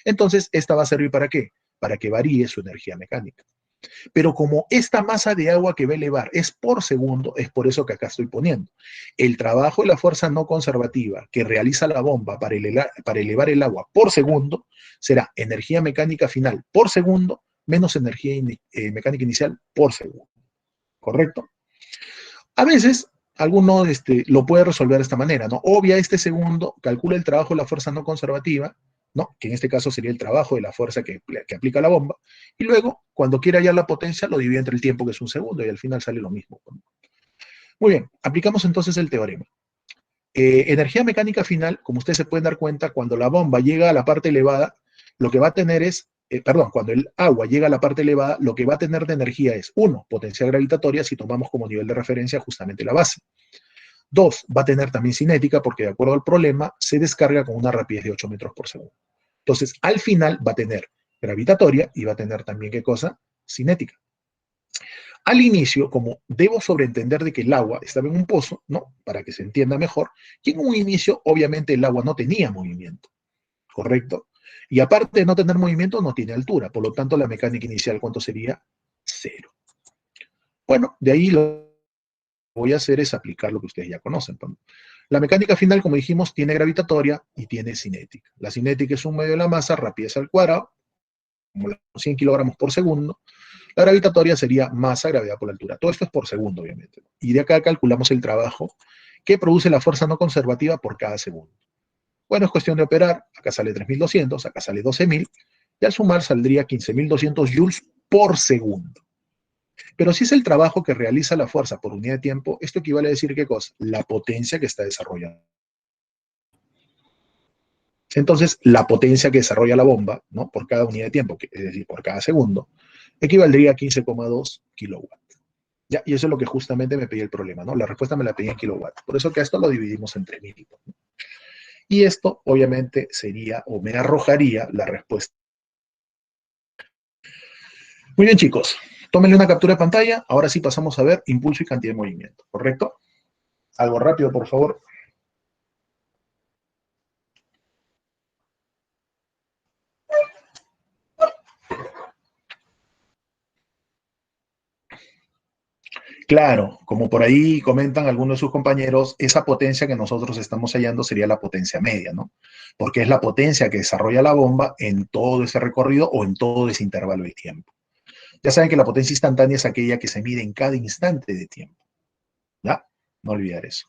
entonces esta va a servir ¿para qué? Para que varíe su energía mecánica. Pero como esta masa de agua que va a elevar es por segundo, es por eso que acá estoy poniendo. El trabajo y la fuerza no conservativa que realiza la bomba para elevar el agua por segundo será energía mecánica final por segundo menos energía mecánica inicial por segundo. ¿Correcto? A veces alguno lo puede resolver de esta manera, ¿no? Obvia este segundo, calcula el trabajo de la fuerza no conservativa, ¿no? Que en este caso sería el trabajo de la fuerza que aplica la bomba, y luego, cuando quiera hallar la potencia, lo divide entre el tiempo, que es un segundo, y al final sale lo mismo. Muy bien, aplicamos entonces el teorema. Energía mecánica final, como ustedes se pueden dar cuenta, cuando la bomba llega a la parte elevada, lo que va a tener es, cuando el agua llega a la parte elevada, lo que va a tener de energía es, 1, potencial gravitatoria, si tomamos como nivel de referencia justamente la base. 2, va a tener también cinética, porque de acuerdo al problema, se descarga con una rapidez de 8 metros por segundo. Entonces, al final va a tener gravitatoria y va a tener también, ¿qué cosa? Cinética. Al inicio, como debo sobreentender de que el agua estaba en un pozo, ¿no? Para que se entienda mejor, y en un inicio, obviamente, el agua no tenía movimiento, ¿correcto? Y aparte de no tener movimiento, no tiene altura. Por lo tanto, la mecánica inicial, ¿cuánto sería? 0. Bueno, de ahí lo que voy a hacer es aplicar lo que ustedes ya conocen. La mecánica final, como dijimos, tiene gravitatoria y tiene cinética. La cinética es un medio de la masa, rapidez al cuadrado, como 100 kilogramos por segundo. La gravitatoria sería masa, gravedad por la altura. Todo esto es por segundo, obviamente. Y de acá calculamos el trabajo que produce la fuerza no conservativa por cada segundo. Bueno, es cuestión de operar. Acá sale 3200, acá sale 12000, y al sumar saldría 15200 joules por segundo. Pero si es el trabajo que realiza la fuerza por unidad de tiempo, esto equivale a decir, ¿qué cosa? La potencia que está desarrollando. Entonces, la potencia que desarrolla la bomba, ¿no? Por cada unidad de tiempo, es decir, por cada segundo, equivaldría a 15,2 kilowatts. ¿Ya? Y eso es lo que justamente me pedía el problema, ¿no? La respuesta me la pedía en kilowatts. Por eso que a esto lo dividimos entre 1000. ¿No? Y esto, obviamente, sería o me arrojaría la respuesta. Muy bien, chicos. Tómenle una captura de pantalla. Ahora sí pasamos a ver impulso y cantidad de movimiento, ¿correcto? Algo rápido, por favor. Claro, como por ahí comentan algunos de sus compañeros, esa potencia que nosotros estamos hallando sería la potencia media, ¿no? Porque es la potencia que desarrolla la bomba en todo ese recorrido o en todo ese intervalo de tiempo. Ya saben que la potencia instantánea es aquella que se mide en cada instante de tiempo. ¿Ya? No olvidar eso.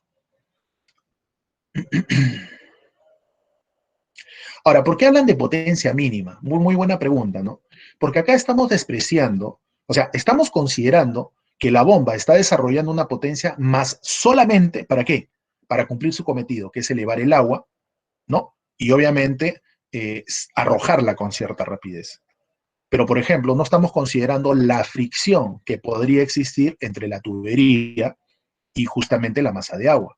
Ahora, ¿por qué hablan de potencia mínima? Muy, muy buena pregunta, ¿no? Porque acá estamos despreciando, o sea, estamos considerando que la bomba está desarrollando una potencia más solamente, ¿para qué? Para cumplir su cometido, que es elevar el agua, ¿no? Y obviamente arrojarla con cierta rapidez. Pero, por ejemplo, no estamos considerando la fricción que podría existir entre la tubería y justamente la masa de agua.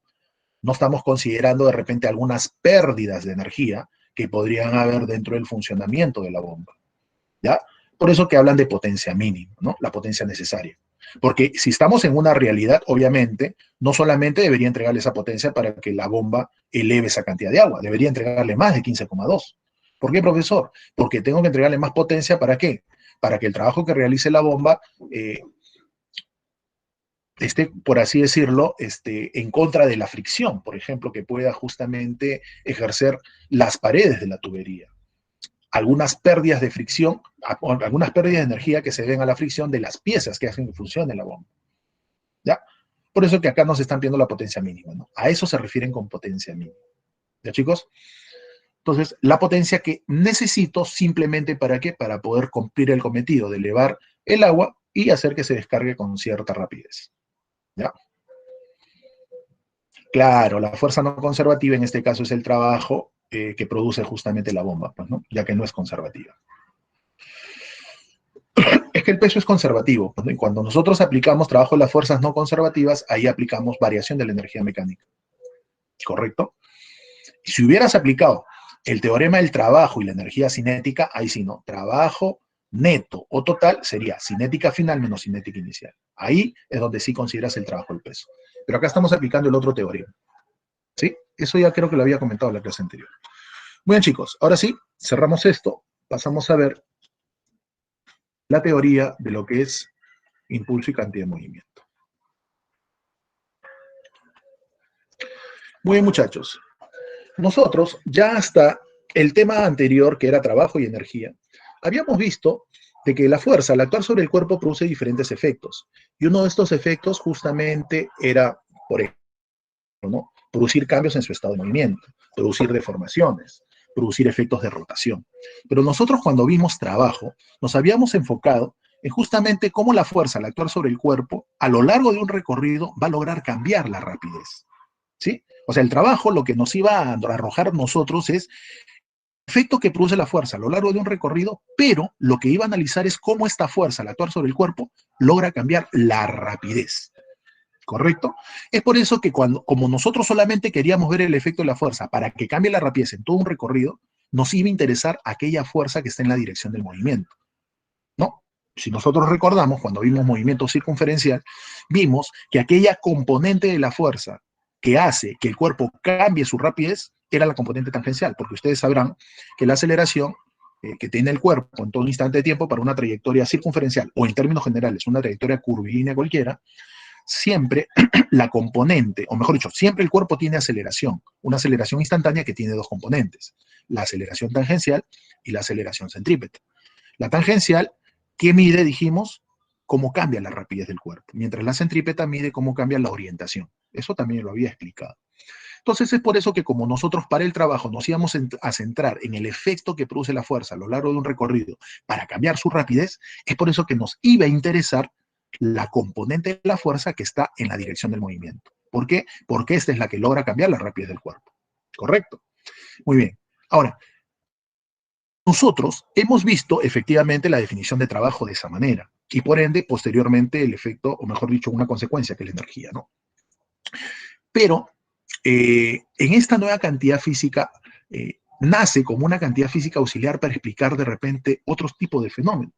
No estamos considerando de repente algunas pérdidas de energía que podrían haber dentro del funcionamiento de la bomba. ¿Ya? Por eso que hablan de potencia mínima, ¿no? La potencia necesaria. Porque si estamos en una realidad, obviamente, no solamente debería entregarle esa potencia para que la bomba eleve esa cantidad de agua, debería entregarle más de 15,2. ¿Por qué, profesor? Porque tengo que entregarle más potencia, ¿para qué? Para que el trabajo que realice la bomba esté, por así decirlo, en contra de la fricción, por ejemplo, que pueda justamente ejercer las paredes de la tubería. algunas pérdidas de fricción, algunas pérdidas de energía que se ven a la fricción de las piezas que hacen que funcione la bomba. ¿Ya? Por eso que acá nos están pidiendo la potencia mínima, ¿no? A eso se refieren con potencia mínima. ¿Ya, chicos? Entonces, la potencia que necesito simplemente ¿para qué? Para poder cumplir el cometido de elevar el agua y hacer que se descargue con cierta rapidez. ¿Ya? Claro, la fuerza no conservativa en este caso es el trabajo que produce justamente la bomba, pues, ¿no? Ya que no es conservativa. Es que el peso es conservativo, ¿no? Y cuando nosotros aplicamos trabajo de las fuerzas no conservativas, ahí aplicamos variación de la energía mecánica. ¿Correcto? Y si hubieras aplicado el teorema del trabajo y la energía cinética, ahí sí, ¿no? Trabajo neto o total sería cinética final menos cinética inicial. Ahí es donde sí consideras el trabajo del peso. Pero acá estamos aplicando el otro teorema. ¿Sí? Eso ya creo que lo había comentado en la clase anterior. Muy bien, chicos. Ahora sí, cerramos esto. Pasamos a ver la teoría de lo que es impulso y cantidad de movimiento. Muy bien, muchachos. Nosotros, ya hasta el tema anterior, que era trabajo y energía, habíamos visto de que la fuerza, al actuar sobre el cuerpo, produce diferentes efectos. Y uno de estos efectos justamente era, por ejemplo, ¿no? Producir cambios en su estado de movimiento, producir deformaciones, producir efectos de rotación. Pero nosotros cuando vimos trabajo, nos habíamos enfocado en justamente cómo la fuerza, al actuar sobre el cuerpo, a lo largo de un recorrido, va a lograr cambiar la rapidez. ¿Sí? O sea, el trabajo lo que nos iba a arrojar nosotros es el efecto que produce la fuerza a lo largo de un recorrido, pero lo que iba a analizar es cómo esta fuerza al actuar sobre el cuerpo logra cambiar la rapidez. ¿Correcto? Es por eso que como nosotros solamente queríamos ver el efecto de la fuerza para que cambie la rapidez en todo un recorrido, nos iba a interesar aquella fuerza que está en la dirección del movimiento, ¿no? Si nosotros recordamos, cuando vimos movimiento circunferencial, vimos que aquella componente de la fuerza que hace que el cuerpo cambie su rapidez era la componente tangencial, porque ustedes sabrán que la aceleración que tiene el cuerpo en todo instante de tiempo para una trayectoria circunferencial, o en términos generales, una trayectoria curvilínea cualquiera, siempre la componente, o mejor dicho, siempre el cuerpo tiene aceleración, una aceleración instantánea que tiene dos componentes, la aceleración tangencial y la aceleración centrípeta. La tangencial, ¿qué mide? Dijimos, cómo cambia la rapidez del cuerpo, mientras la centrípeta mide cómo cambia la orientación. Eso también lo había explicado. Entonces es por eso que como nosotros para el trabajo nos íbamos a centrar en el efecto que produce la fuerza a lo largo de un recorrido para cambiar su rapidez, es por eso que nos iba a interesar la componente de la fuerza que está en la dirección del movimiento. ¿Por qué? Porque esta es la que logra cambiar la rapidez del cuerpo. ¿Correcto? Muy bien. Ahora, nosotros hemos visto efectivamente la definición de trabajo de esa manera y por ende, posteriormente, el efecto, o mejor dicho, una consecuencia que es la energía, ¿no? Pero en esta nueva cantidad física nace como una cantidad física auxiliar para explicar de repente otros tipos de fenómenos.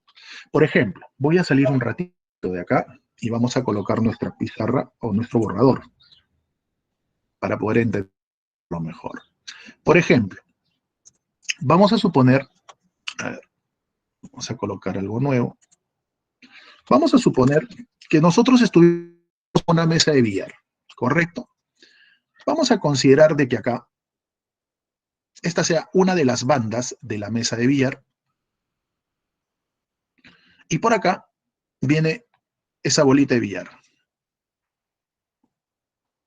Por ejemplo, voy a salir un ratito de acá y vamos a colocar nuestra pizarra o nuestro borrador para poder entenderlo mejor. Por ejemplo, vamos a suponer, a ver, vamos a colocar algo nuevo. Vamos a suponer que nosotros estuvimos en una mesa de billar, ¿correcto? Vamos a considerar de que acá esta sea una de las bandas de la mesa de billar y por acá viene esa bolita de billar.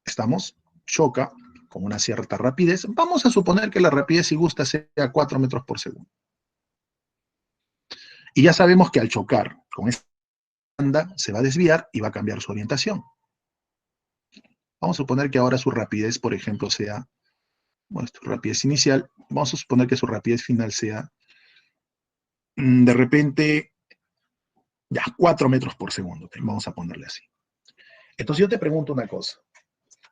Estamos, choca con una cierta rapidez. Vamos a suponer que la rapidez, si gusta, sea 4 metros por segundo. Y ya sabemos que al chocar con esta banda se va a desviar y va a cambiar su orientación. Vamos a suponer que ahora su rapidez, por ejemplo, sea, bueno, su rapidez inicial, vamos a suponer que su rapidez final sea, de repente, ya, 4 metros por segundo. Vamos a ponerle así. Entonces yo te pregunto una cosa.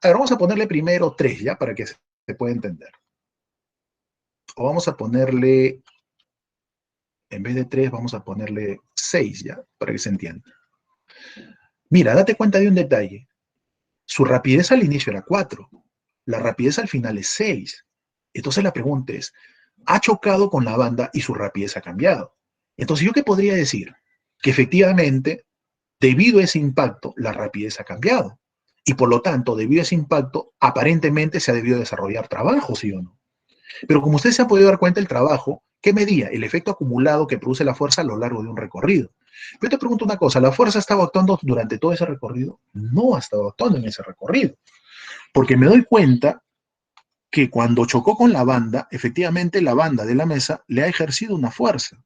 A ver, vamos a ponerle primero 3, ¿ya? Para que se pueda entender. O vamos a ponerle, en vez de 3, vamos a ponerle 6, ¿ya? Para que se entienda. Mira, date cuenta de un detalle. Su rapidez al inicio era 4. La rapidez al final es 6. Entonces la pregunta es, ¿ha chocado con la banda y su rapidez ha cambiado? Entonces, ¿yo qué podría decir? Que efectivamente, debido a ese impacto, la rapidez ha cambiado. Y por lo tanto, debido a ese impacto, aparentemente se ha debido desarrollar trabajo, ¿sí o no? Pero como usted se ha podido dar cuenta, el trabajo ¿Qué medía? El efecto acumulado que produce la fuerza a lo largo de un recorrido. Yo te pregunto una cosa, ¿la fuerza ha estado actuando durante todo ese recorrido? No ha estado actuando en ese recorrido, porque me doy cuenta que cuando chocó con la banda, efectivamente la banda de la mesa le ha ejercido una fuerza.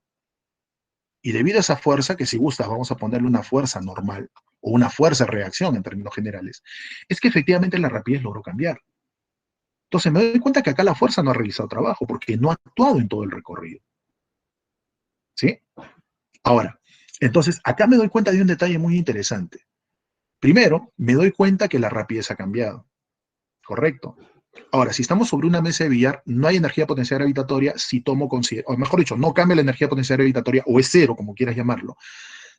Y debido a esa fuerza, que si gustas vamos a ponerle una fuerza normal, o una fuerza de reacción en términos generales, es que efectivamente la rapidez logró cambiar. Entonces me doy cuenta que acá la fuerza no ha realizado trabajo, porque no ha actuado en todo el recorrido. ¿Sí? Ahora, entonces acá me doy cuenta de un detalle muy interesante. Primero, me doy cuenta que la rapidez ha cambiado. Correcto. Ahora, si estamos sobre una mesa de billar, no hay energía potencial gravitatoria si tomo o mejor dicho, no cambia la energía potencial gravitatoria, o es cero, como quieras llamarlo,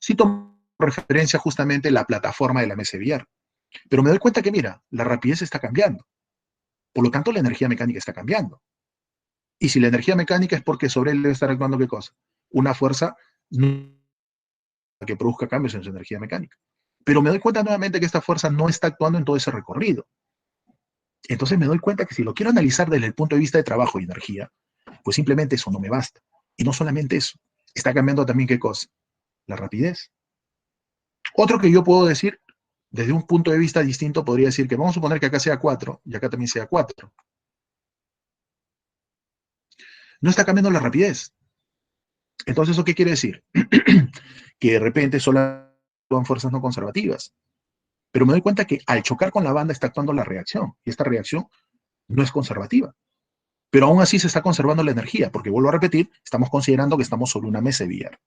si tomo referencia justamente la plataforma de la mesa de billar. Pero me doy cuenta que, mira, la rapidez está cambiando. Por lo tanto, la energía mecánica está cambiando. Y si la energía mecánica es porque sobre él debe estar actuando, ¿qué cosa? Una fuerza que produzca cambios en su energía mecánica. Pero me doy cuenta nuevamente que esta fuerza no está actuando en todo ese recorrido. Entonces me doy cuenta que si lo quiero analizar desde el punto de vista de trabajo y energía, pues simplemente eso no me basta. Y no solamente eso, está cambiando también qué cosa, la rapidez. Otro que yo puedo decir, desde un punto de vista distinto, podría decir que vamos a suponer que acá sea 4 y acá también sea 4. No está cambiando la rapidez. Entonces, ¿eso qué quiere decir? Que de repente solo actúan fuerzas no conservativas. Pero me doy cuenta que al chocar con la banda está actuando la reacción, y esta reacción no es conservativa. Pero aún así se está conservando la energía, porque vuelvo a repetir, estamos considerando que estamos sobre una mesa de billar.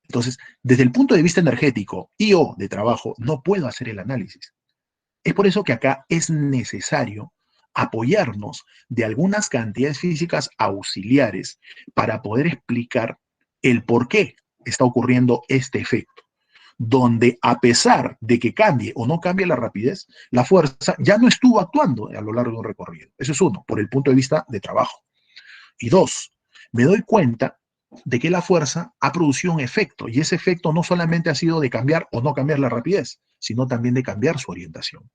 Entonces, desde el punto de vista energético y o de trabajo, no puedo hacer el análisis. Es por eso que acá es necesario apoyarnos de algunas cantidades físicas auxiliares para poder explicar el por qué está ocurriendo este efecto, donde a pesar de que cambie o no cambie la rapidez, la fuerza ya no estuvo actuando a lo largo de un recorrido. Eso es uno, por el punto de vista de trabajo. Y dos, me doy cuenta de que la fuerza ha producido un efecto, y ese efecto no solamente ha sido de cambiar o no cambiar la rapidez, sino también de cambiar su orientación.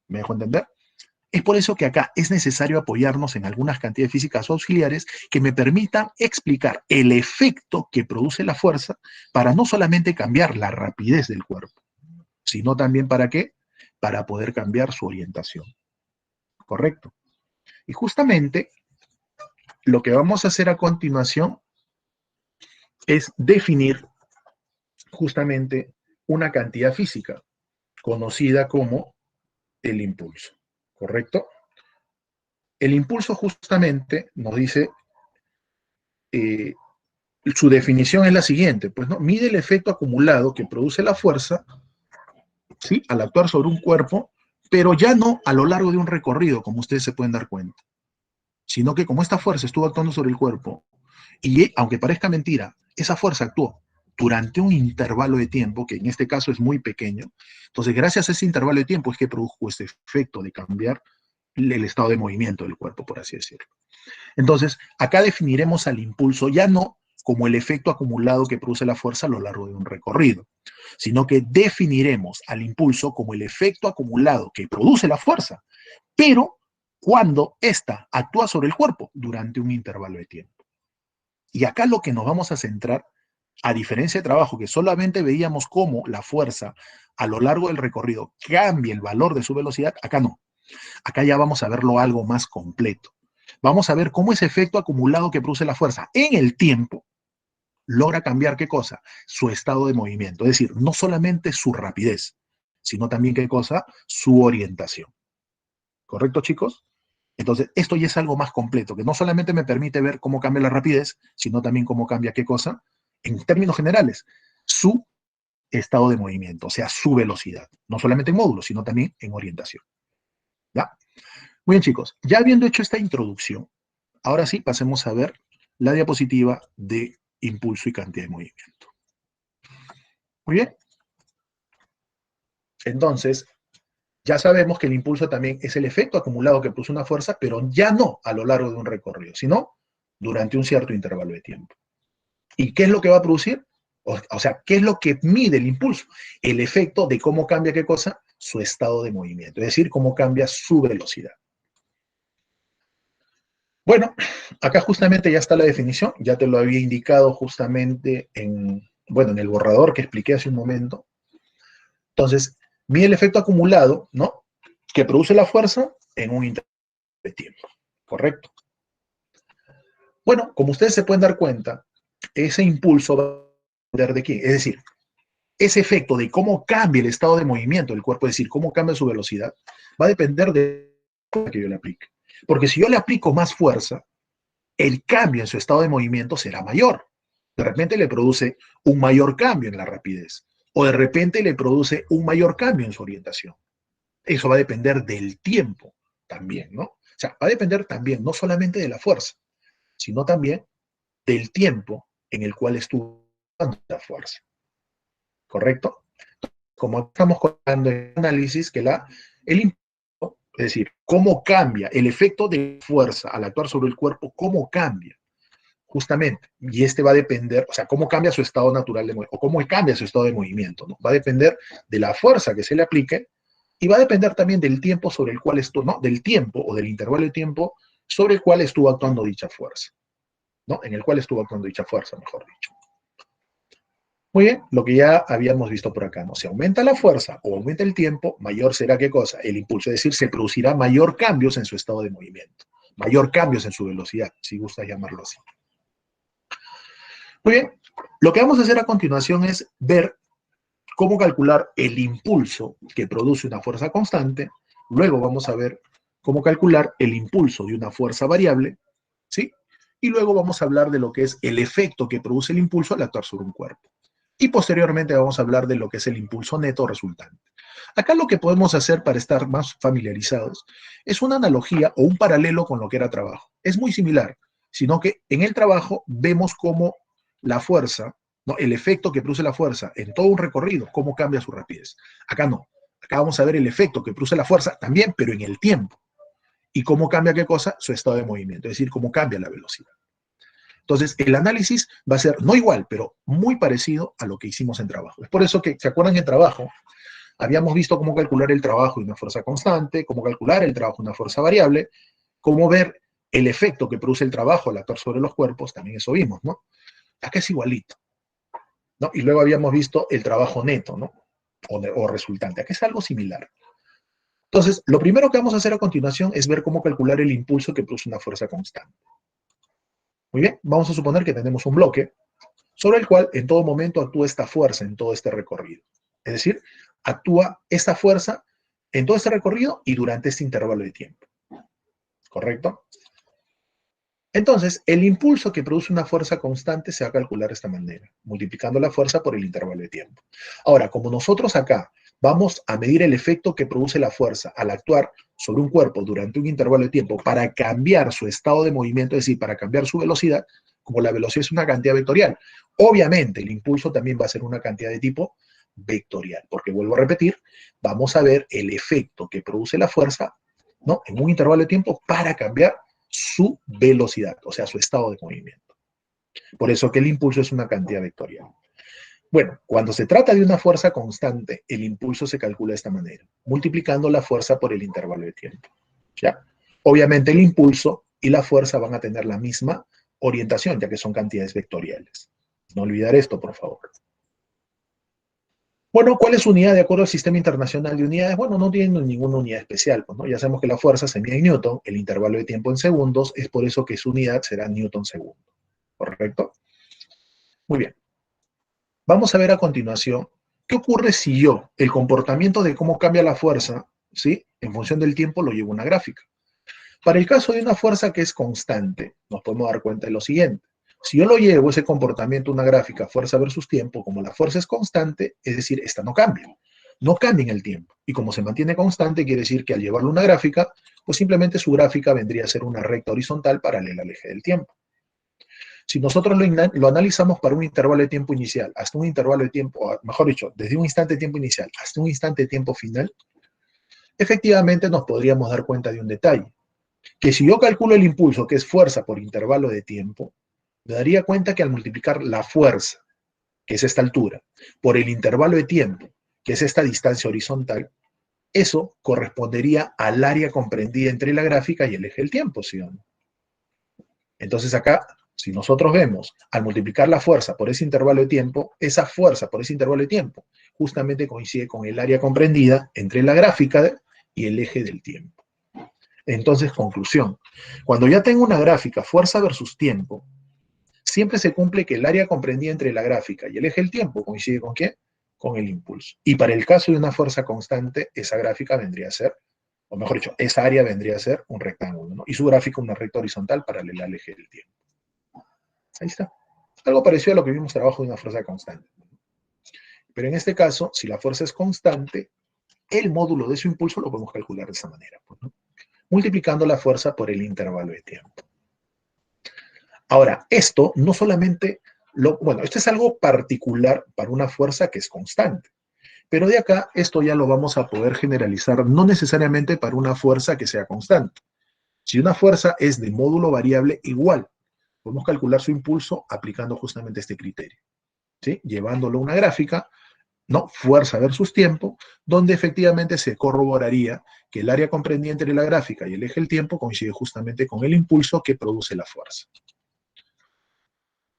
¿Me dejo entender? Es por eso que acá es necesario apoyarnos en algunas cantidades físicas auxiliares que me permitan explicar el efecto que produce la fuerza para no solamente cambiar la rapidez del cuerpo, sino también para qué? Para poder cambiar su orientación. ¿Correcto? Y justamente lo que vamos a hacer a continuación es definir justamente una cantidad física conocida como el impulso. ¿Correcto? El impulso justamente nos dice, su definición es la siguiente, pues no, mide el efecto acumulado que produce la fuerza, ¿sí? Al actuar sobre un cuerpo, pero ya no a lo largo de un recorrido, como ustedes se pueden dar cuenta, sino que como esta fuerza estuvo actuando sobre el cuerpo, y aunque parezca mentira, esa fuerza actuó durante un intervalo de tiempo, que en este caso es muy pequeño, entonces gracias a ese intervalo de tiempo es que produjo este efecto de cambiar el estado de movimiento del cuerpo, por así decirlo. Entonces, acá definiremos al impulso ya no como el efecto acumulado que produce la fuerza a lo largo de un recorrido, sino que definiremos al impulso como el efecto acumulado que produce la fuerza, pero cuando ésta actúa sobre el cuerpo durante un intervalo de tiempo. Y acá lo que nos vamos a centrar, a diferencia de trabajo, que solamente veíamos cómo la fuerza a lo largo del recorrido cambia el valor de su velocidad, acá no. Acá ya vamos a verlo algo más completo. Vamos a ver cómo ese efecto acumulado que produce la fuerza en el tiempo logra cambiar qué cosa, su estado de movimiento. Es decir, no solamente su rapidez, sino también qué cosa, su orientación. ¿Correcto, chicos? Entonces, esto ya es algo más completo, que no solamente me permite ver cómo cambia la rapidez, sino también cómo cambia qué cosa, en términos generales, su estado de movimiento, o sea, su velocidad. No solamente en módulos, sino también en orientación. ¿Ya? Muy bien, chicos. Ya habiendo hecho esta introducción, ahora sí pasemos a ver la diapositiva de impulso y cantidad de movimiento. Muy bien. Entonces, ya sabemos que el impulso también es el efecto acumulado que produce una fuerza, pero ya no a lo largo de un recorrido, sino durante un cierto intervalo de tiempo. ¿Y qué es lo que va a producir? O sea, ¿qué es lo que mide el impulso? El efecto de cómo cambia qué cosa, su estado de movimiento, es decir, cómo cambia su velocidad. Bueno, acá justamente ya está la definición, ya te lo había indicado justamente bueno, en el borrador que expliqué hace un momento. Entonces, mide el efecto acumulado, ¿no? Que produce la fuerza en un intervalo de tiempo, ¿correcto? Bueno, como ustedes se pueden dar cuenta, ese impulso va a depender de qué. Es decir, ese efecto de cómo cambia el estado de movimiento del cuerpo, es decir, cómo cambia su velocidad, va a depender de la que yo le aplique. Porque si yo le aplico más fuerza, el cambio en su estado de movimiento será mayor. De repente le produce un mayor cambio en la rapidez, o de repente le produce un mayor cambio en su orientación. Eso va a depender del tiempo también, ¿no? O sea, va a depender también no solamente de la fuerza, sino también del tiempo en el cual estuvo la fuerza, ¿correcto? Como estamos contando en el análisis, que el impacto, es decir, cómo cambia el efecto de fuerza al actuar sobre el cuerpo, cómo cambia, justamente, y este va a depender, o sea, cómo cambia su estado natural de movimiento, o cómo cambia su estado de movimiento, ¿no? Va a depender de la fuerza que se le aplique, y va a depender también del tiempo sobre el cual estuvo, ¿no? Del tiempo o del intervalo de tiempo sobre el cual estuvo actuando dicha fuerza, ¿no? En el cual estuvo actuando dicha fuerza, mejor dicho. Muy bien, lo que ya habíamos visto por acá, ¿no? Si aumenta la fuerza o aumenta el tiempo, mayor será ¿qué cosa? El impulso, es decir, se producirá mayor cambios en su estado de movimiento, mayor cambios en su velocidad, si gusta llamarlo así. Muy bien, lo que vamos a hacer a continuación es ver cómo calcular el impulso que produce una fuerza constante, luego vamos a ver cómo calcular el impulso de una fuerza variable, ¿sí? Y luego vamos a hablar de lo que es el efecto que produce el impulso al actuar sobre un cuerpo. Y posteriormente vamos a hablar de lo que es el impulso neto resultante. Acá lo que podemos hacer para estar más familiarizados es una analogía o un paralelo con lo que era trabajo. Es muy similar, sino que en el trabajo vemos cómo la fuerza, ¿no? El efecto que produce la fuerza en todo un recorrido, cómo cambia su rapidez. Acá no. Acá vamos a ver el efecto que produce la fuerza también, pero en el tiempo. Y cómo cambia qué cosa, su estado de movimiento, es decir, cómo cambia la velocidad. Entonces, el análisis va a ser no igual, pero muy parecido a lo que hicimos en trabajo. Es por eso que, ¿se acuerdan en trabajo? Habíamos visto cómo calcular el trabajo de una fuerza constante, cómo calcular el trabajo de una fuerza variable, cómo ver el efecto que produce el trabajo al actuar sobre los cuerpos, también eso vimos, ¿no? Acá es igualito, ¿no? Y luego habíamos visto el trabajo neto, ¿no? O resultante. Acá es algo similar. Entonces, lo primero que vamos a hacer a continuación es ver cómo calcular el impulso que produce una fuerza constante. Muy bien, vamos a suponer que tenemos un bloque sobre el cual en todo momento actúa esta fuerza en todo este recorrido. Es decir, actúa esta fuerza en todo este recorrido y durante este intervalo de tiempo. ¿Correcto? Entonces, el impulso que produce una fuerza constante se va a calcular de esta manera, multiplicando la fuerza por el intervalo de tiempo. Ahora, como nosotros acá vamos a medir el efecto que produce la fuerza al actuar sobre un cuerpo durante un intervalo de tiempo para cambiar su estado de movimiento, es decir, para cambiar su velocidad, como la velocidad es una cantidad vectorial, obviamente el impulso también va a ser una cantidad de tipo vectorial, porque vuelvo a repetir, vamos a ver el efecto que produce la fuerza, ¿no? En un intervalo de tiempo para cambiar su velocidad, o sea, su estado de movimiento. Por eso que el impulso es una cantidad vectorial. Bueno, cuando se trata de una fuerza constante, el impulso se calcula de esta manera, multiplicando la fuerza por el intervalo de tiempo. ¿Ya? Obviamente el impulso y la fuerza van a tener la misma orientación, ya que son cantidades vectoriales. No olvidar esto, por favor. Bueno, ¿cuál es su unidad de acuerdo al Sistema Internacional de Unidades? Bueno, no tienen ninguna unidad especial, pues, ¿no? Ya sabemos que la fuerza se mide en Newton, el intervalo de tiempo en segundos, es por eso que su unidad será Newton segundo. ¿Correcto? Muy bien. Vamos a ver a continuación qué ocurre si yo, el comportamiento de cómo cambia la fuerza, ¿sí? En función del tiempo lo llevo a una gráfica. Para el caso de una fuerza que es constante, nos podemos dar cuenta de lo siguiente. Si yo lo llevo ese comportamiento a una gráfica, fuerza versus tiempo, como la fuerza es constante, es decir, esta no cambia. No cambia en el tiempo. Y como se mantiene constante, quiere decir que al llevarlo a una gráfica, pues simplemente su gráfica vendría a ser una recta horizontal paralela al eje del tiempo. Si nosotros lo analizamos para un intervalo de tiempo inicial hasta un intervalo de tiempo, mejor dicho, desde un instante de tiempo inicial hasta un instante de tiempo final, efectivamente nos podríamos dar cuenta de un detalle, que si yo calculo el impulso, que es fuerza por intervalo de tiempo, me daría cuenta que al multiplicar la fuerza, que es esta altura, por el intervalo de tiempo, que es esta distancia horizontal, eso correspondería al área comprendida entre la gráfica y el eje del tiempo, ¿sí o no? Entonces acá, si nosotros vemos, al multiplicar la fuerza por ese intervalo de tiempo, esa fuerza por ese intervalo de tiempo justamente coincide con el área comprendida entre la gráfica y el eje del tiempo. Entonces, conclusión. Cuando ya tengo una gráfica, fuerza versus tiempo, siempre se cumple que el área comprendida entre la gráfica y el eje del tiempo coincide ¿con qué? Con el impulso. Y para el caso de una fuerza constante, esa gráfica vendría a ser, o mejor dicho, esa área vendría a ser un rectángulo, ¿no? Y su gráfica una recta horizontal paralela al eje del tiempo. Ahí está. Algo parecido a lo que vimos trabajo de una fuerza constante. Pero en este caso, si la fuerza es constante, el módulo de su impulso lo podemos calcular de esa manera, pues, ¿no? Multiplicando la fuerza por el intervalo de tiempo. Ahora, esto no solamente, bueno, esto es algo particular para una fuerza que es constante, pero de acá esto ya lo vamos a poder generalizar, no necesariamente para una fuerza que sea constante. Si una fuerza es de módulo variable, igual, podemos calcular su impulso aplicando justamente este criterio, ¿sí? Llevándolo a una gráfica, ¿no? Fuerza versus tiempo, donde efectivamente se corroboraría que el área comprendida entre la gráfica y el eje del tiempo coincide justamente con el impulso que produce la fuerza.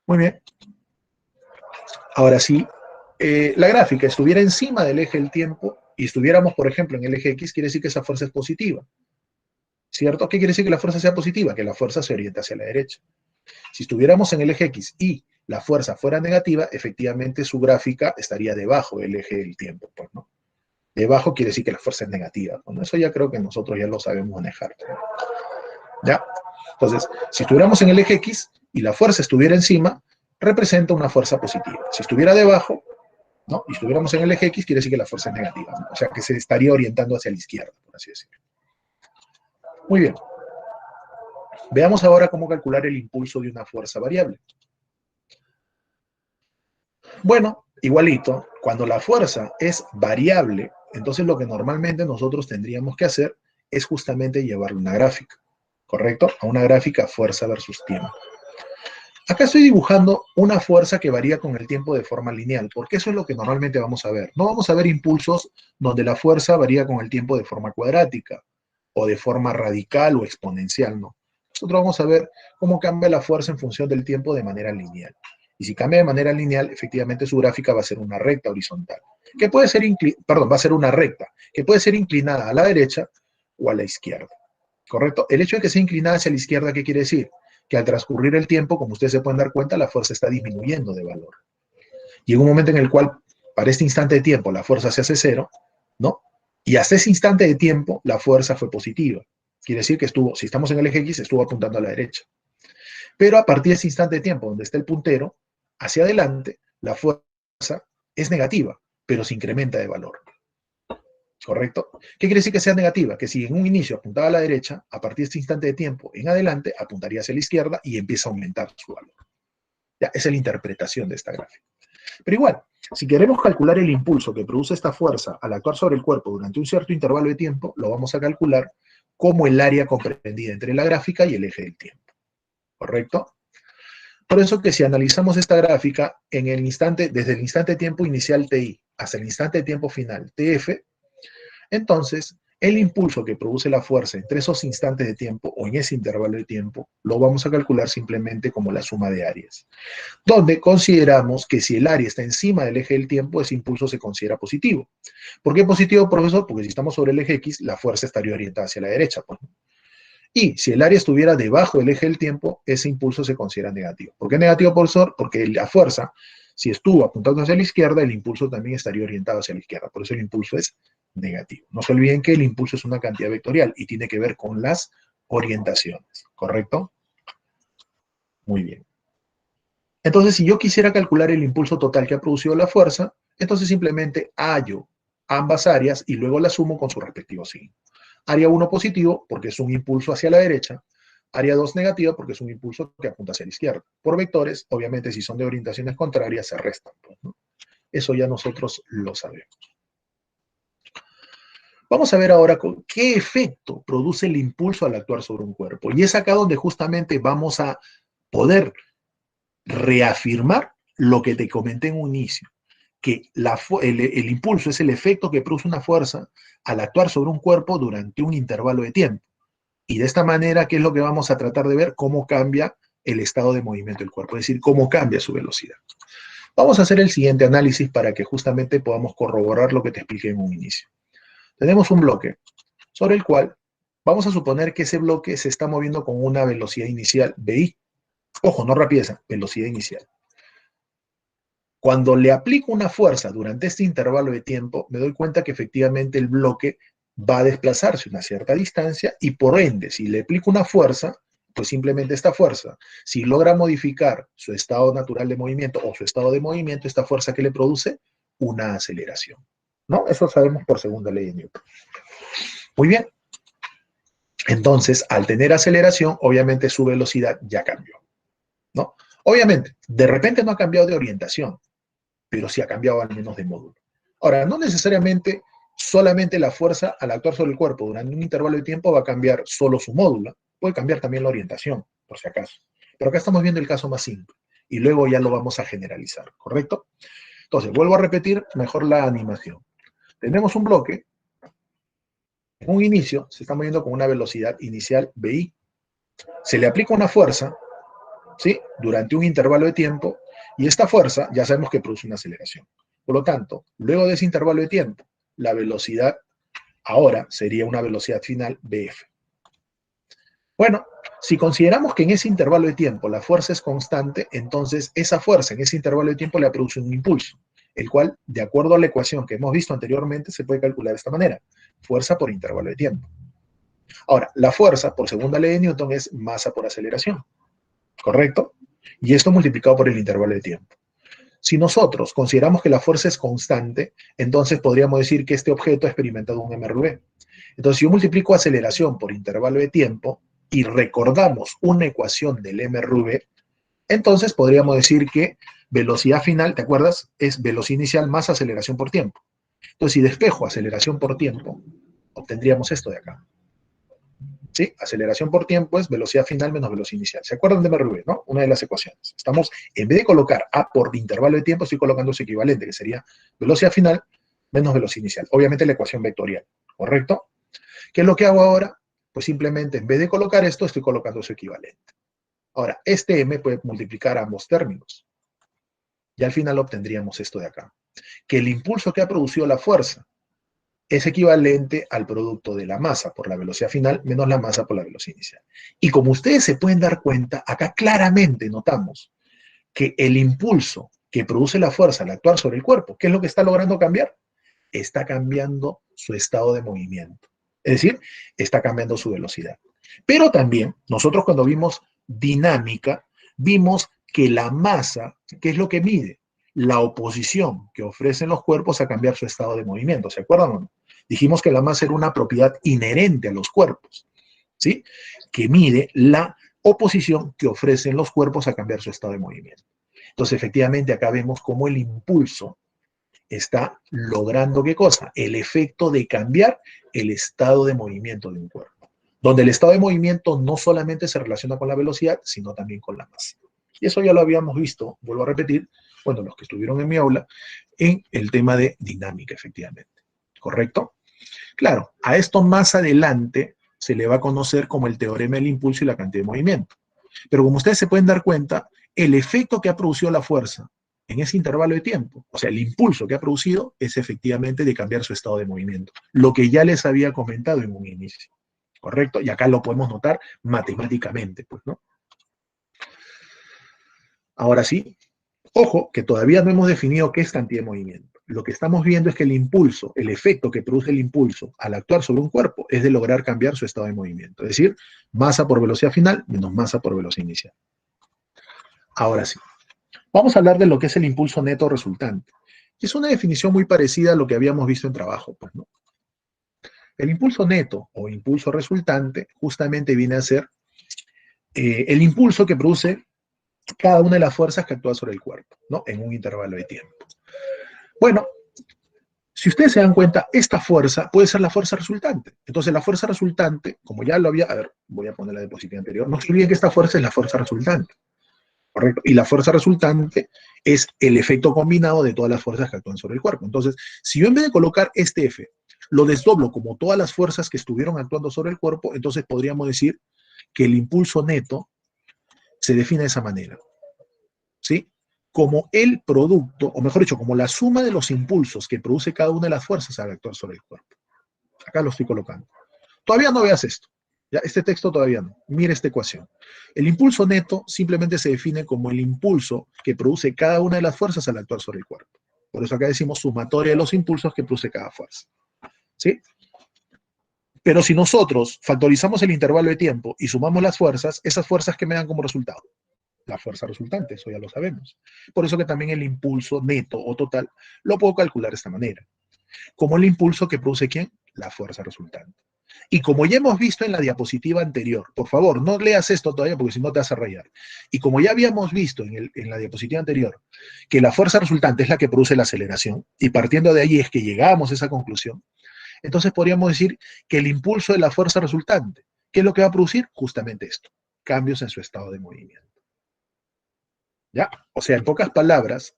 Muy bien. Ahora, si la gráfica estuviera encima del eje del tiempo y estuviéramos, por ejemplo, en el eje X, quiere decir que esa fuerza es positiva. ¿Cierto? ¿Qué quiere decir que la fuerza sea positiva? Que la fuerza se orienta hacia la derecha. Si estuviéramos en el eje X y la fuerza fuera negativa, efectivamente su gráfica estaría debajo del eje del tiempo, pues, ¿no? Debajo quiere decir que la fuerza es negativa. Bueno, eso ya creo que nosotros ya lo sabemos manejar, ¿ya? Entonces, si estuviéramos en el eje X y la fuerza estuviera encima, representa una fuerza positiva. Si estuviera debajo, ¿no? Y estuviéramos en el eje X, quiere decir que la fuerza es negativa, ¿no? O sea, que se estaría orientando hacia la izquierda, por así decirlo. Muy bien. Veamos ahora cómo calcular el impulso de una fuerza variable. Bueno, igualito, cuando la fuerza es variable, entonces lo que normalmente nosotros tendríamos que hacer es justamente llevarle una gráfica, ¿correcto? A una gráfica fuerza versus tiempo. Acá estoy dibujando una fuerza que varía con el tiempo de forma lineal, porque eso es lo que normalmente vamos a ver. No vamos a ver impulsos donde la fuerza varía con el tiempo de forma cuadrática, o de forma radical o exponencial, no. Nosotros vamos a ver cómo cambia la fuerza en función del tiempo de manera lineal. Y si cambia de manera lineal, efectivamente su gráfica va a ser una recta horizontal, que puede ser, va a ser una recta, que puede ser inclinada a la derecha o a la izquierda, ¿correcto? El hecho de que sea inclinada hacia la izquierda, ¿qué quiere decir? Que al transcurrir el tiempo, como ustedes se pueden dar cuenta, la fuerza está disminuyendo de valor. Y en un momento en el cual, para este instante de tiempo, la fuerza se hace cero, ¿no? Y hasta ese instante de tiempo, la fuerza fue positiva. Quiere decir que estuvo, si estamos en el eje X, estuvo apuntando a la derecha. Pero a partir de ese instante de tiempo, donde está el puntero, hacia adelante, la fuerza es negativa, pero se incrementa de valor. ¿Correcto? ¿Qué quiere decir que sea negativa? Que si en un inicio apuntaba a la derecha, a partir de este instante de tiempo en adelante, apuntaría hacia la izquierda y empieza a aumentar su valor. Ya, esa es la interpretación de esta gráfica. Pero igual, si queremos calcular el impulso que produce esta fuerza al actuar sobre el cuerpo durante un cierto intervalo de tiempo, lo vamos a calcular como el área comprendida entre la gráfica y el eje del tiempo. ¿Correcto? Por eso que si analizamos esta gráfica en el instante, desde el instante de tiempo inicial TI hasta el instante de tiempo final TF, entonces el impulso que produce la fuerza entre esos instantes de tiempo o en ese intervalo de tiempo lo vamos a calcular simplemente como la suma de áreas, donde consideramos que si el área está encima del eje del tiempo, ese impulso se considera positivo. ¿Por qué positivo, profesor? Porque si estamos sobre el eje X, la fuerza estaría orientada hacia la derecha, pues. Y si el área estuviera debajo del eje del tiempo, ese impulso se considera negativo. ¿Por qué negativo, profesor? Porque la fuerza, si estuvo apuntando hacia la izquierda, el impulso también estaría orientado hacia la izquierda. Por eso el impulso es negativo. No se olviden que el impulso es una cantidad vectorial y tiene que ver con las orientaciones, ¿correcto? Muy bien. Entonces, si yo quisiera calcular el impulso total que ha producido la fuerza, entonces simplemente hallo ambas áreas y luego las sumo con su respectivo signo. Área 1 positivo, porque es un impulso hacia la derecha. Área 2 negativa, porque es un impulso que apunta hacia la izquierda. Por vectores, obviamente, si son de orientaciones contrarias, se restan, pues, ¿no? Eso ya nosotros lo sabemos. Vamos a ver ahora qué efecto produce el impulso al actuar sobre un cuerpo. Y es acá donde justamente vamos a poder reafirmar lo que te comenté en un inicio, que el impulso es el efecto que produce una fuerza al actuar sobre un cuerpo durante un intervalo de tiempo. Y de esta manera, ¿qué es lo que vamos a tratar de ver? Cómo cambia el estado de movimiento del cuerpo, es decir, cómo cambia su velocidad. Vamos a hacer el siguiente análisis para que justamente podamos corroborar lo que te expliqué en un inicio. Tenemos un bloque sobre el cual vamos a suponer que ese bloque se está moviendo con una velocidad inicial VI. Ojo, no rapidez, velocidad inicial. Cuando le aplico una fuerza durante este intervalo de tiempo, me doy cuenta que efectivamente el bloque va a desplazarse una cierta distancia y por ende, si le aplico una fuerza, pues simplemente esta fuerza, si logra modificar su estado natural de movimiento o su estado de movimiento, esta fuerza que le produce una aceleración, ¿no? Eso sabemos por segunda ley de Newton. Muy bien. Entonces, al tener aceleración, obviamente su velocidad ya cambió, ¿no? Obviamente, de repente no ha cambiado de orientación, pero sí ha cambiado al menos de módulo. Ahora, no necesariamente solamente la fuerza al actuar sobre el cuerpo durante un intervalo de tiempo va a cambiar solo su módulo, puede cambiar también la orientación, por si acaso. Pero acá estamos viendo el caso más simple y luego ya lo vamos a generalizar, ¿correcto? Entonces, vuelvo a repetir mejor la animación. Tenemos un bloque, en un inicio, se está moviendo con una velocidad inicial VI. Se le aplica una fuerza, ¿sí? Durante un intervalo de tiempo, y esta fuerza ya sabemos que produce una aceleración. Por lo tanto, luego de ese intervalo de tiempo, la velocidad ahora sería una velocidad final BF. Bueno, si consideramos que en ese intervalo de tiempo la fuerza es constante, entonces esa fuerza en ese intervalo de tiempo le produce un impulso, el cual, de acuerdo a la ecuación que hemos visto anteriormente, se puede calcular de esta manera: fuerza por intervalo de tiempo. Ahora, la fuerza, por segunda ley de Newton, es masa por aceleración, ¿correcto? Y esto multiplicado por el intervalo de tiempo. Si nosotros consideramos que la fuerza es constante, entonces podríamos decir que este objeto ha experimentado un mRV. Entonces, si yo multiplico aceleración por intervalo de tiempo y recordamos una ecuación del mRV, entonces podríamos decir que velocidad final, ¿te acuerdas? Es velocidad inicial más aceleración por tiempo. Entonces, si despejo aceleración por tiempo, obtendríamos esto de acá. ¿Sí? Aceleración por tiempo es velocidad final menos velocidad inicial. ¿Se acuerdan de mRV, no? Una de las ecuaciones. Estamos, en vez de colocar A por intervalo de tiempo, estoy colocando su equivalente, que sería velocidad final menos velocidad inicial. Obviamente la ecuación vectorial, ¿correcto? ¿Qué es lo que hago ahora? Pues simplemente, en vez de colocar esto, estoy colocando su equivalente. Ahora, este M puede multiplicar ambos términos. Y al final obtendríamos esto de acá. Que el impulso que ha producido la fuerza es equivalente al producto de la masa por la velocidad final menos la masa por la velocidad inicial. Y como ustedes se pueden dar cuenta, acá claramente notamos que el impulso que produce la fuerza al actuar sobre el cuerpo, ¿qué es lo que está logrando cambiar? Está cambiando su estado de movimiento. Es decir, está cambiando su velocidad. Pero también, nosotros cuando vimos dinámica, vimos que la masa, ¿qué es lo que mide? La oposición que ofrecen los cuerpos a cambiar su estado de movimiento. ¿Se acuerdan o no? Dijimos que la masa era una propiedad inherente a los cuerpos, ¿sí? Que mide la oposición que ofrecen los cuerpos a cambiar su estado de movimiento. Entonces, efectivamente, acá vemos cómo el impulso está logrando, ¿qué cosa? El efecto de cambiar el estado de movimiento de un cuerpo, donde el estado de movimiento no solamente se relaciona con la velocidad, sino también con la masa. Y eso ya lo habíamos visto, vuelvo a repetir, bueno, los que estuvieron en mi aula, en el tema de dinámica, efectivamente. ¿Correcto? Claro, a esto más adelante se le va a conocer como el teorema del impulso y la cantidad de movimiento. Pero como ustedes se pueden dar cuenta, el efecto que ha producido la fuerza en ese intervalo de tiempo, o sea, el impulso que ha producido es efectivamente de cambiar su estado de movimiento, lo que ya les había comentado en un inicio, ¿correcto? Y acá lo podemos notar matemáticamente, pues, ¿no? Ahora sí, ojo, que todavía no hemos definido qué es cantidad de movimiento. Lo que estamos viendo es que el impulso, el efecto que produce el impulso al actuar sobre un cuerpo es de lograr cambiar su estado de movimiento. Es decir, masa por velocidad final menos masa por velocidad inicial. Ahora sí, vamos a hablar de lo que es el impulso neto resultante. Es una definición muy parecida a lo que habíamos visto en trabajo, pues, ¿no? El impulso neto o impulso resultante justamente viene a ser el impulso que produce cada una de las fuerzas que actúa sobre el cuerpo, ¿no? En un intervalo de tiempo. Bueno, si ustedes se dan cuenta, esta fuerza puede ser la fuerza resultante. Entonces, la fuerza resultante, como ya lo había, a ver, voy a poner la diapositiva anterior, no se olviden que esta fuerza es la fuerza resultante, ¿correcto? Y la fuerza resultante es el efecto combinado de todas las fuerzas que actúan sobre el cuerpo. Entonces, si yo en vez de colocar este F, lo desdoblo como todas las fuerzas que estuvieron actuando sobre el cuerpo, entonces podríamos decir que el impulso neto se define de esa manera, ¿sí? Como el producto, o mejor dicho, como la suma de los impulsos que produce cada una de las fuerzas al actuar sobre el cuerpo. Acá lo estoy colocando. Todavía no veas esto. ¿Ya? Este texto todavía no. Mira esta ecuación. El impulso neto simplemente se define como el impulso que produce cada una de las fuerzas al actuar sobre el cuerpo. Por eso acá decimos sumatoria de los impulsos que produce cada fuerza. ¿Sí? Pero si nosotros factorizamos el intervalo de tiempo y sumamos las fuerzas, esas fuerzas que me dan como resultado, la fuerza resultante, eso ya lo sabemos. Por eso que también el impulso neto o total lo puedo calcular de esta manera. Como el impulso que produce ¿quién? La fuerza resultante. Y como ya hemos visto en la diapositiva anterior, por favor, no leas esto todavía porque si no te vas a rayar. Y como ya habíamos visto en la diapositiva anterior, que la fuerza resultante es la que produce la aceleración, y partiendo de ahí es que llegamos a esa conclusión, entonces podríamos decir que el impulso de la fuerza resultante, ¿qué es lo que va a producir? Justamente esto, cambios en su estado de movimiento. ¿Ya? O sea, en pocas palabras,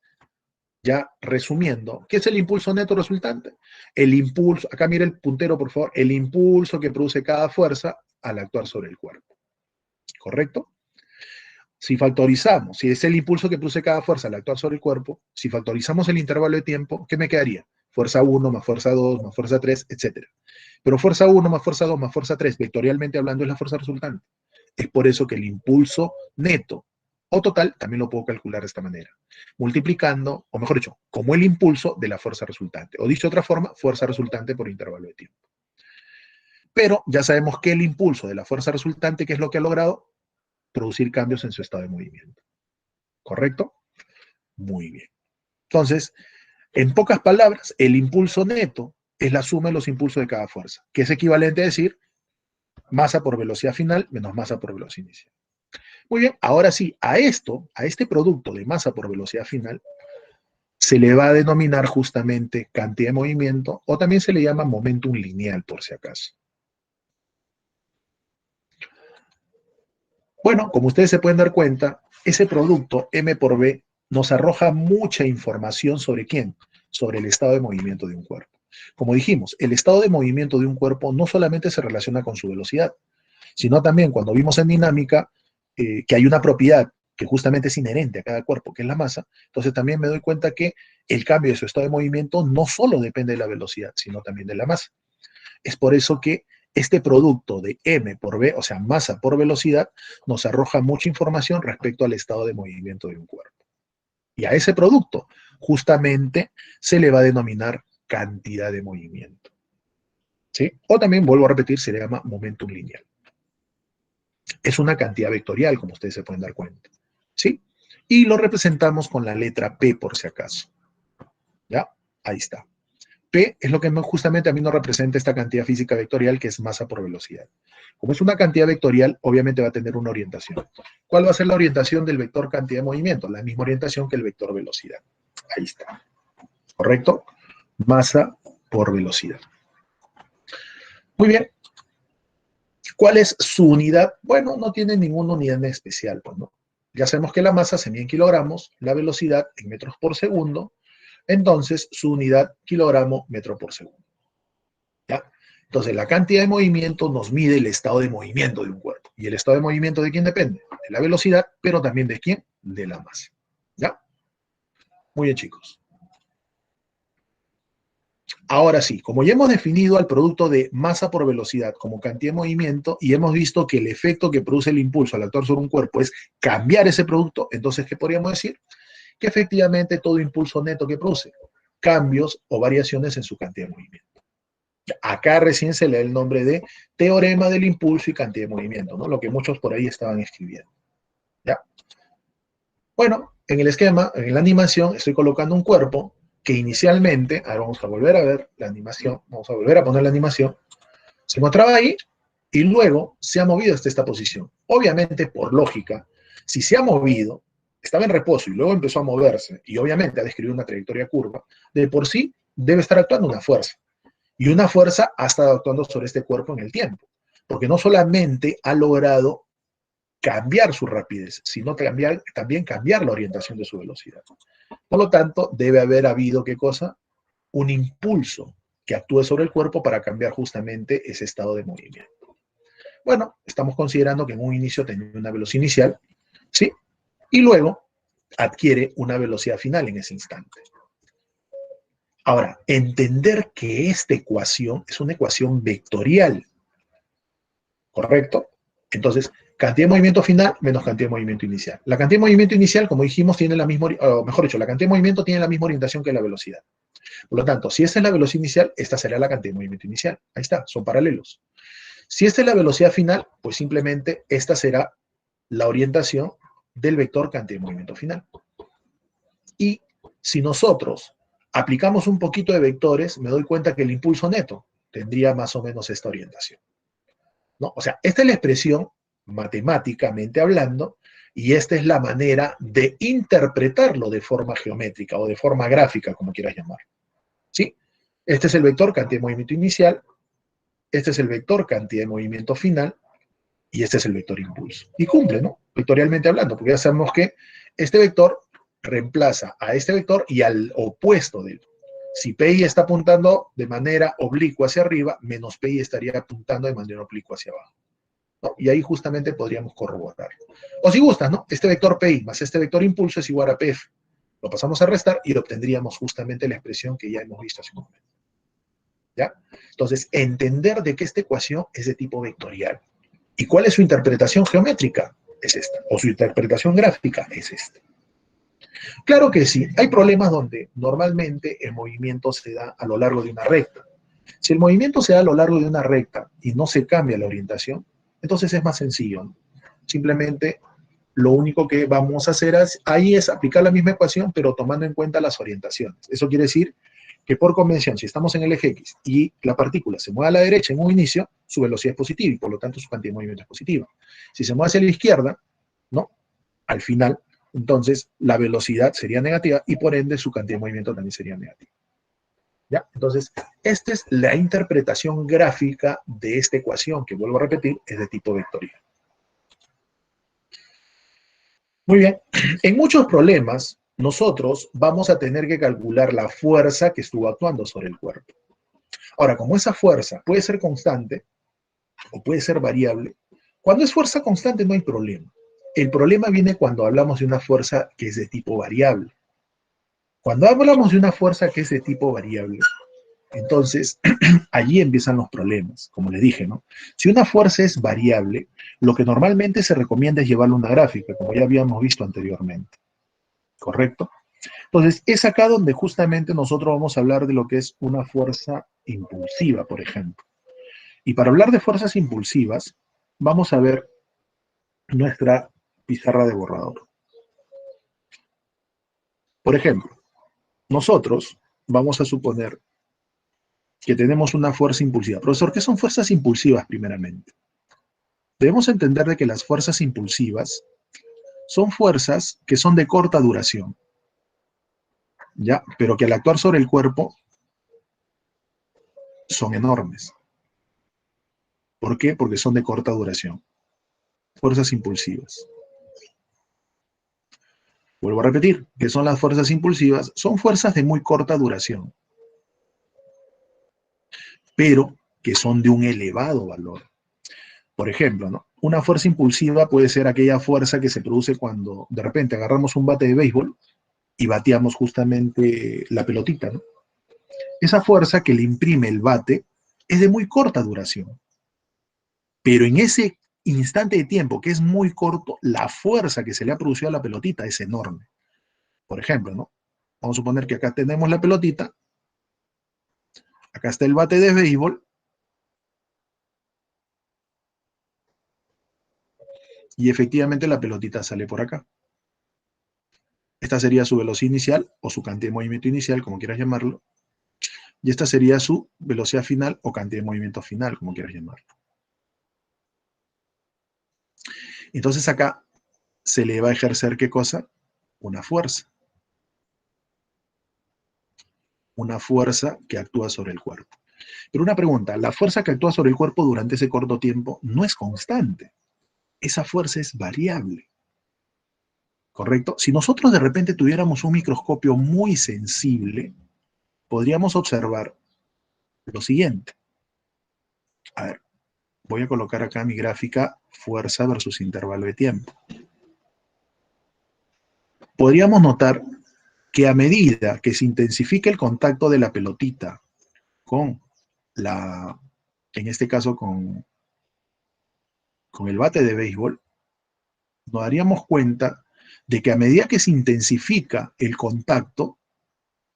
ya resumiendo, ¿qué es el impulso neto resultante? El impulso, acá mira el puntero por favor, el impulso que produce cada fuerza al actuar sobre el cuerpo. ¿Correcto? Si factorizamos, si es el impulso que produce cada fuerza al actuar sobre el cuerpo, si factorizamos el intervalo de tiempo, ¿qué me quedaría? Fuerza 1 más fuerza 2 más fuerza 3, etc. Pero fuerza 1 más fuerza 2 más fuerza 3, vectorialmente hablando, es la fuerza resultante. Es por eso que el impulso neto o total también lo puedo calcular de esta manera, multiplicando, o mejor dicho, como el impulso de la fuerza resultante. O dicho de otra forma, fuerza resultante por intervalo de tiempo. Pero ya sabemos que el impulso de la fuerza resultante, ¿qué es lo que ha logrado? Producir cambios en su estado de movimiento. ¿Correcto? Muy bien. Entonces, en pocas palabras, el impulso neto es la suma de los impulsos de cada fuerza, que es equivalente a decir masa por velocidad final menos masa por velocidad inicial. Muy bien, ahora sí, a este producto de masa por velocidad final, se le va a denominar justamente cantidad de movimiento o también se le llama momentum lineal, por si acaso. Bueno, como ustedes se pueden dar cuenta, ese producto M por B nos arroja mucha información sobre quién, sobre el estado de movimiento de un cuerpo. Como dijimos, el estado de movimiento de un cuerpo no solamente se relaciona con su velocidad, sino también cuando vimos en dinámica que hay una propiedad que justamente es inherente a cada cuerpo, que es la masa, entonces también me doy cuenta que el cambio de su estado de movimiento no solo depende de la velocidad, sino también de la masa. Es por eso que este producto de M por B, o sea, masa por velocidad, nos arroja mucha información respecto al estado de movimiento de un cuerpo. Y a ese producto justamente se le va a denominar cantidad de movimiento. ¿Sí? O también, vuelvo a repetir, se le llama momentum lineal. Es una cantidad vectorial, como ustedes se pueden dar cuenta. ¿Sí? Y lo representamos con la letra P por si acaso. ¿Ya? Ahí está. P es lo que justamente a mí nos representa esta cantidad física vectorial que es masa por velocidad. Como es una cantidad vectorial, obviamente va a tener una orientación. ¿Cuál va a ser la orientación del vector cantidad de movimiento? La misma orientación que el vector velocidad. Ahí está. ¿Correcto? Masa por velocidad. Muy bien. ¿Cuál es su unidad? Bueno, no tiene ninguna unidad en especial, pues, ¿no? Ya sabemos que la masa se mide en kilogramos, la velocidad en metros por segundo, entonces su unidad kilogramo metro por segundo. ¿Ya? Entonces la cantidad de movimiento nos mide el estado de movimiento de un cuerpo. ¿Y el estado de movimiento de quién depende? De la velocidad, pero también de quién? De la masa. ¿Ya? Muy bien, chicos. Ahora sí, como ya hemos definido al producto de masa por velocidad como cantidad de movimiento y hemos visto que el efecto que produce el impulso al actuar sobre un cuerpo es cambiar ese producto, entonces, ¿qué podríamos decir? Que efectivamente todo impulso neto que produce cambios o variaciones en su cantidad de movimiento. Acá recién se le da el nombre de teorema del impulso y cantidad de movimiento, ¿no? Lo que muchos por ahí estaban escribiendo. ¿Ya? Bueno, en el esquema, en la animación, estoy colocando un cuerpo que inicialmente, ahora vamos a volver a ver la animación, vamos a volver a poner la animación, se encontraba ahí y luego se ha movido hasta esta posición. Obviamente, por lógica, si se ha movido, estaba en reposo y luego empezó a moverse y obviamente ha descrito una trayectoria curva, de por sí debe estar actuando una fuerza. Y una fuerza ha estado actuando sobre este cuerpo en el tiempo, porque no solamente ha logrado cambiar su rapidez, sino también cambiar la orientación de su velocidad. Por lo tanto, debe haber habido, ¿qué cosa? Un impulso que actúe sobre el cuerpo para cambiar justamente ese estado de movimiento. Bueno, estamos considerando que en un inicio tenía una velocidad inicial, ¿sí? Y luego adquiere una velocidad final en ese instante. Ahora, entender que esta ecuación es una ecuación vectorial, ¿correcto? Entonces, cantidad de movimiento final menos cantidad de movimiento inicial. La cantidad de movimiento inicial, como dijimos, tiene la misma, o mejor dicho, la cantidad de movimiento tiene la misma orientación que la velocidad. Por lo tanto, si esta es la velocidad inicial, esta será la cantidad de movimiento inicial. Ahí está, son paralelos. Si esta es la velocidad final, pues simplemente esta será la orientación del vector cantidad de movimiento final. Y si nosotros aplicamos un poquito de vectores, me doy cuenta que el impulso neto tendría más o menos esta orientación, ¿no? O sea, esta es la expresión matemáticamente hablando, y esta es la manera de interpretarlo de forma geométrica o de forma gráfica, como quieras llamar. ¿Sí? Este es el vector cantidad de movimiento inicial, este es el vector cantidad de movimiento final, y este es el vector impulso. Y cumple, ¿no? Vectorialmente hablando, porque ya sabemos que este vector reemplaza a este vector y al opuesto de él. Si PI está apuntando de manera oblicua hacia arriba, menos PI estaría apuntando de manera oblicua hacia abajo, ¿no? Y ahí justamente podríamos corroborar. O si gustas, ¿no? Este vector PI más este vector impulso es igual a PF. Lo pasamos a restar y obtendríamos justamente la expresión que ya hemos visto hace un momento. ¿Ya? Entonces, entender de que esta ecuación es de tipo vectorial. ¿Y cuál es su interpretación geométrica? Es esta. O su interpretación gráfica es esta. Claro que sí, hay problemas donde normalmente el movimiento se da a lo largo de una recta. Si el movimiento se da a lo largo de una recta y no se cambia la orientación, entonces es más sencillo, ¿no? Simplemente lo único que vamos a hacer ahí es aplicar la misma ecuación, pero tomando en cuenta las orientaciones. Eso quiere decir que por convención, si estamos en el eje X y la partícula se mueve a la derecha en un inicio, su velocidad es positiva y por lo tanto su cantidad de movimiento es positiva. Si se mueve hacia la izquierda, ¿no? Al final, entonces la velocidad sería negativa y por ende su cantidad de movimiento también sería negativa. ¿Ya? Entonces, esta es la interpretación gráfica de esta ecuación, que vuelvo a repetir, es de tipo vectorial. Muy bien, en muchos problemas nosotros vamos a tener que calcular la fuerza que estuvo actuando sobre el cuerpo. Ahora, como esa fuerza puede ser constante o puede ser variable, cuando es fuerza constante no hay problema. El problema viene cuando hablamos de una fuerza que es de tipo variable. Cuando hablamos de una fuerza que es de tipo variable, entonces allí empiezan los problemas, como les dije, ¿no? Si una fuerza es variable, lo que normalmente se recomienda es llevarle una gráfica, como ya habíamos visto anteriormente, ¿correcto? Entonces, es acá donde justamente nosotros vamos a hablar de lo que es una fuerza impulsiva, por ejemplo. Y para hablar de fuerzas impulsivas, vamos a ver nuestra pizarra de borrador. Por ejemplo, nosotros vamos a suponer que tenemos una fuerza impulsiva. Profesor, ¿qué son fuerzas impulsivas primeramente? Debemos entender de que las fuerzas impulsivas son fuerzas que son de corta duración, ¿ya? Pero que al actuar sobre el cuerpo son enormes. ¿Por qué? Porque son de corta duración. Fuerzas impulsivas. Vuelvo a repetir, ¿qué son las fuerzas impulsivas? Son fuerzas de muy corta duración, pero que son de un elevado valor. Por ejemplo, ¿no? Una fuerza impulsiva puede ser aquella fuerza que se produce cuando de repente agarramos un bate de béisbol y bateamos justamente la pelotita, ¿no? Esa fuerza que le imprime el bate es de muy corta duración, pero en ese instante de tiempo que es muy corto, la fuerza que se le ha producido a la pelotita es enorme. Por ejemplo, ¿no? Vamos a suponer que acá tenemos la pelotita, acá está el bate de béisbol, y efectivamente la pelotita sale por acá. Esta sería su velocidad inicial o su cantidad de movimiento inicial, como quieras llamarlo, y esta sería su velocidad final o cantidad de movimiento final, como quieras llamarlo. Entonces acá se le va a ejercer ¿qué cosa? Una fuerza. Una fuerza que actúa sobre el cuerpo. Pero una pregunta, la fuerza que actúa sobre el cuerpo durante ese corto tiempo no es constante. Esa fuerza es variable. ¿Correcto? Si nosotros de repente tuviéramos un microscopio muy sensible, podríamos observar lo siguiente. A ver, voy a colocar acá mi gráfica fuerza versus intervalo de tiempo. podríamos notar que a medida que se intensifica el contacto de la pelotita con la, en este caso con el bate de béisbol, nos daríamos cuenta de que a medida que se intensifica el contacto,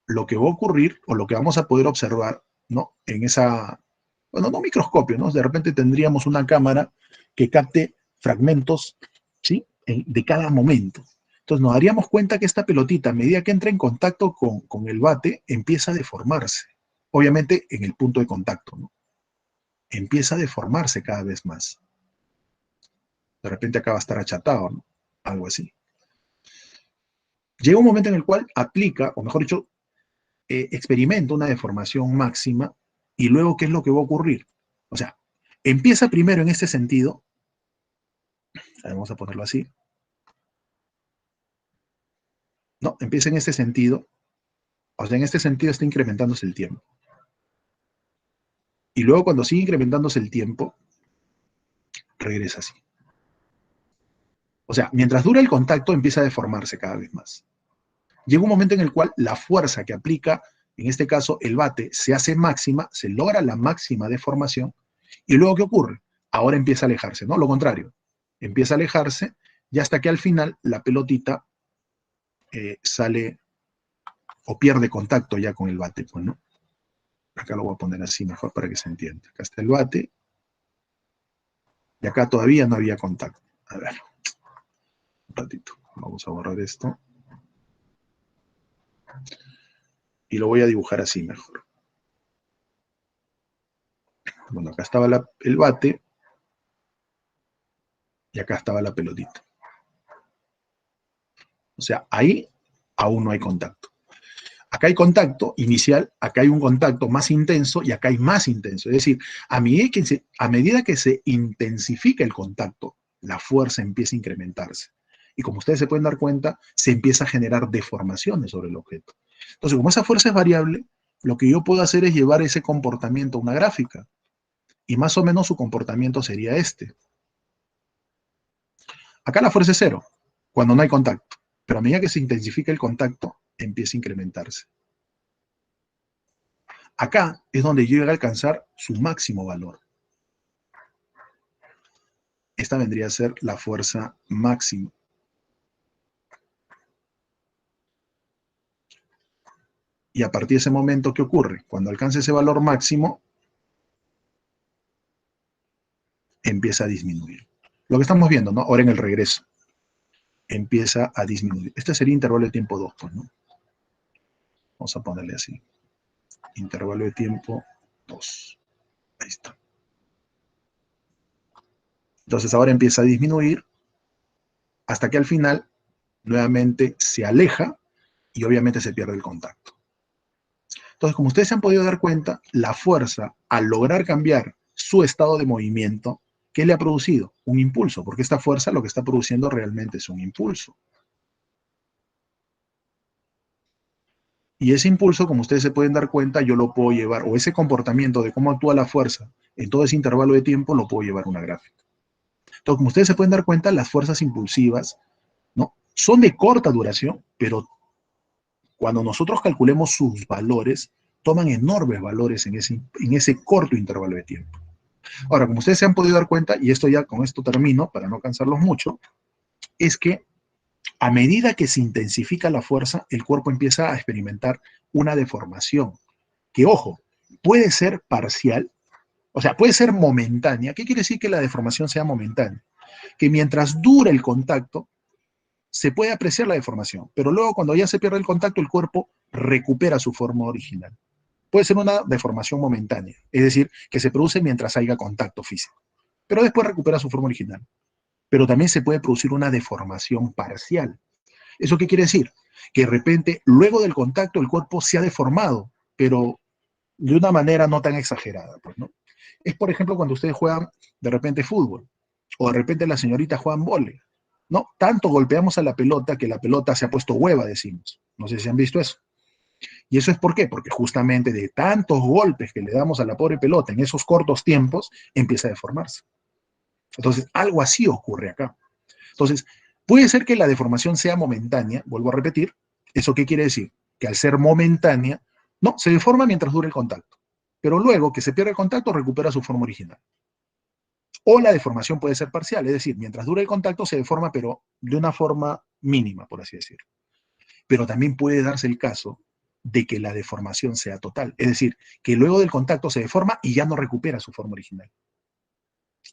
lo que va a ocurrir o lo que vamos a poder observar, ¿no? En esa, bueno, no microscopio, ¿no? De repente tendríamos una cámara que capte fragmentos, ¿sí? De cada momento. Entonces nos daríamos cuenta que esta pelotita, a medida que entra en contacto con el bate, empieza a deformarse. Obviamente en el punto de contacto, ¿no? Empieza a deformarse cada vez más. De repente acaba de estar achatado, ¿no? Algo así. Llega un momento en el cual aplica, o mejor dicho, experimenta una deformación máxima y luego, ¿qué es lo que va a ocurrir? O sea, empieza primero en este sentido, vamos a ponerlo así, no, empieza en este sentido, o sea, en este sentido está incrementándose el tiempo. Y luego cuando sigue incrementándose el tiempo, regresa así. O sea, mientras dura el contacto, empieza a deformarse cada vez más. Llega un momento en el cual la fuerza que aplica, en este caso el bate, se hace máxima, se logra la máxima deformación, y luego ¿qué ocurre? Ahora empieza a alejarse, ¿no? Lo contrario, empieza a alejarse y hasta que al final la pelotita sale o pierde contacto ya con el bate, pues, ¿no? Acá lo voy a poner así mejor para que se entienda. Acá está el bate y acá todavía no había contacto. A ver, un ratito, vamos a borrar esto. Y lo voy a dibujar así mejor. Bueno, acá estaba el bate y acá estaba la pelotita. O sea, ahí aún no hay contacto. Acá hay contacto inicial, acá hay un contacto más intenso y acá hay más intenso. Es decir, a medida que se intensifica el contacto, la fuerza empieza a incrementarse. Y como ustedes se pueden dar cuenta, se empieza a generar deformaciones sobre el objeto. Entonces, como esa fuerza es variable, lo que yo puedo hacer es llevar ese comportamiento a una gráfica. Y más o menos su comportamiento sería este. Acá la fuerza es cero, cuando no hay contacto. Pero a medida que se intensifica el contacto, empieza a incrementarse. Acá es donde llega a alcanzar su máximo valor. Esta vendría a ser la fuerza máxima. Y a partir de ese momento, ¿qué ocurre? Cuando alcance ese valor máximo, empieza a disminuir. Lo que estamos viendo, ¿no? Ahora en el regreso. Empieza a disminuir. Este sería intervalo de tiempo 2, pues, ¿no? Vamos a ponerle así. Intervalo de tiempo 2. Ahí está. Entonces ahora empieza a disminuir hasta que al final nuevamente se aleja y obviamente se pierde el contacto. Entonces, como ustedes se han podido dar cuenta, la fuerza, al lograr cambiar su estado de movimiento, ¿qué le ha producido? Un impulso, porque esta fuerza lo que está produciendo realmente es un impulso. Y ese impulso, como ustedes se pueden dar cuenta, yo lo puedo llevar, o ese comportamiento de cómo actúa la fuerza en todo ese intervalo de tiempo, lo puedo llevar a una gráfica. Entonces, como ustedes se pueden dar cuenta, las fuerzas impulsivas, ¿no? Son de corta duración, pero cuando nosotros calculemos sus valores, toman enormes valores en ese corto intervalo de tiempo. Ahora, como ustedes se han podido dar cuenta, y esto ya con esto termino, para no cansarlos mucho, es que a medida que se intensifica la fuerza, el cuerpo empieza a experimentar una deformación, que ojo, puede ser parcial, o sea, puede ser momentánea. ¿Qué quiere decir que la deformación sea momentánea? Que mientras dura el contacto, se puede apreciar la deformación, pero luego cuando ya se pierde el contacto, el cuerpo recupera su forma original. Puede ser una deformación momentánea, es decir, que se produce mientras haya contacto físico, pero después recupera su forma original. Pero también se puede producir una deformación parcial. ¿Eso qué quiere decir? Que de repente, luego del contacto, el cuerpo se ha deformado, pero de una manera no tan exagerada, pues, ¿no? Es, por ejemplo, cuando ustedes juegan de repente fútbol, o de repente las señoritas juegan vóley, ¿no? Tanto golpeamos a la pelota que la pelota se ha puesto hueva, decimos. No sé si han visto eso. ¿Y eso es por qué? Porque justamente de tantos golpes que le damos a la pobre pelota en esos cortos tiempos, empieza a deformarse. Entonces, algo así ocurre acá. Entonces, Puede ser que la deformación sea momentánea, vuelvo a repetir. ¿Eso qué quiere decir? Que al ser momentánea, no, se deforma mientras dure el contacto. Pero luego que se pierde el contacto, recupera su forma original. O la deformación puede ser parcial, es decir, mientras dure el contacto se deforma, pero de una forma mínima, por así decirlo. Pero también puede darse el caso de que la deformación sea total, es decir, que luego del contacto se deforma y ya no recupera su forma original.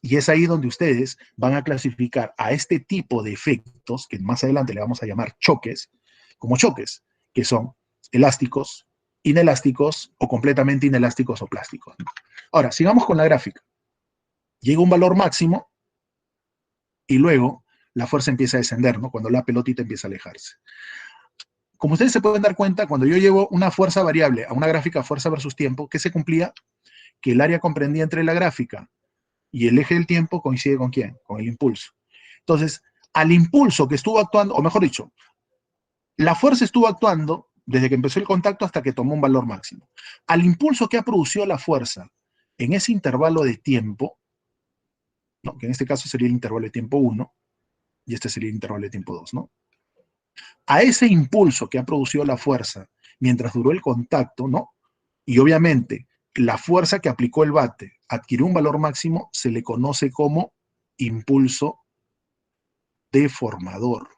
Y es ahí donde ustedes van a clasificar a este tipo de efectos, que más adelante le vamos a llamar choques, como choques, que son elásticos, inelásticos o completamente inelásticos o plásticos. Ahora, sigamos con la gráfica. Llega un valor máximo y luego la fuerza empieza a descender, ¿no? Cuando la pelotita empieza a alejarse. Como ustedes se pueden dar cuenta, cuando yo llevo una fuerza variable a una gráfica fuerza versus tiempo, ¿qué se cumplía? Que el área comprendida entre la gráfica y el eje del tiempo coincide con quién, con el impulso. Entonces, al impulso que estuvo actuando, o mejor dicho, la fuerza estuvo actuando desde que empezó el contacto hasta que tomó un valor máximo. Al impulso que ha producido la fuerza en ese intervalo de tiempo, ¿no? Que en este caso sería el intervalo de tiempo 1, y este sería el intervalo de tiempo 2, ¿no? A ese impulso que ha producido la fuerza mientras duró el contacto, ¿no? Y obviamente la fuerza que aplicó el bate adquirió un valor máximo, se le conoce como impulso deformador.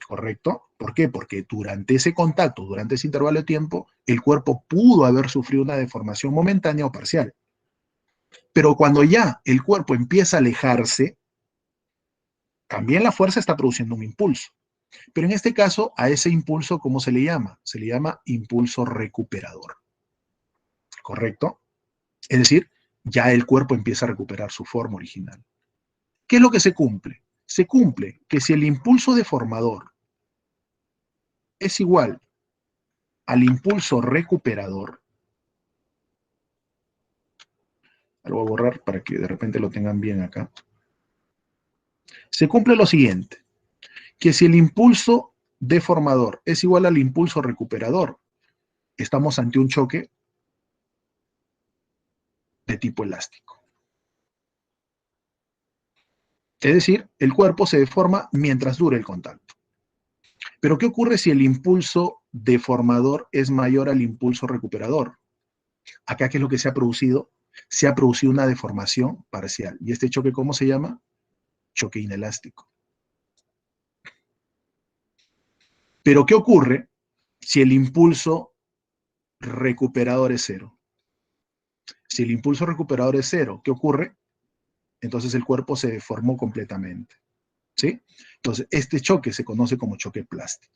¿Correcto? ¿Por qué? Porque durante ese contacto, durante ese intervalo de tiempo, el cuerpo pudo haber sufrido una deformación momentánea o parcial. Pero cuando ya el cuerpo empieza a alejarse, también la fuerza está produciendo un impulso. Pero en este caso, a ese impulso, ¿cómo se le llama? Se le llama impulso recuperador. ¿Correcto? Es decir, ya el cuerpo empieza a recuperar su forma original. ¿Qué es lo que se cumple? Se cumple que si el impulso deformador es igual al impulso recuperador, lo voy a borrar para que de repente lo tengan bien acá, se cumple lo siguiente, que si el impulso deformador es igual al impulso recuperador, estamos ante un choque de tipo elástico. Es decir, el cuerpo se deforma mientras dure el contacto. Pero ¿qué ocurre si el impulso deformador es mayor al impulso recuperador? Acá, ¿qué es lo que se ha producido? Se ha producido una deformación parcial. ¿Y este choque cómo se llama? Choque inelástico. Pero ¿qué ocurre si el impulso recuperador es cero? Si el impulso recuperador es cero, ¿qué ocurre? Entonces el cuerpo se deformó completamente. ¿Sí? Entonces, este choque se conoce como choque plástico.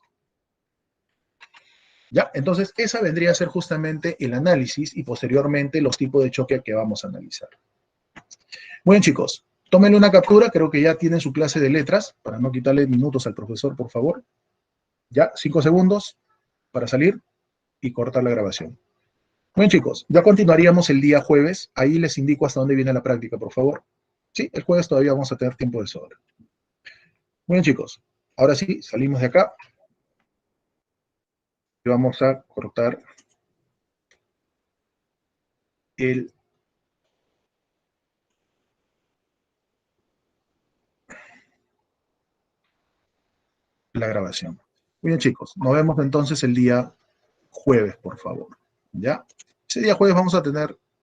¿Ya? Entonces, esa vendría a ser justamente el análisis y posteriormente los tipos de choque que vamos a analizar. Muy bien, chicos, tómenle una captura, creo que ya tienen su clase de letras, para no quitarle minutos al profesor, por favor. Ya, 5 segundos para salir y cortar la grabación. Muy bien, chicos, ya continuaríamos el día jueves. Ahí les indico hasta dónde viene la práctica, por favor. Sí, el jueves todavía vamos a tener tiempo de sobra. Muy bien, chicos, ahora sí, salimos de acá y vamos a cortar la grabación. Muy bien, chicos, nos vemos entonces el día jueves, por favor. ¿Ya? Ese día jueves vamos a tener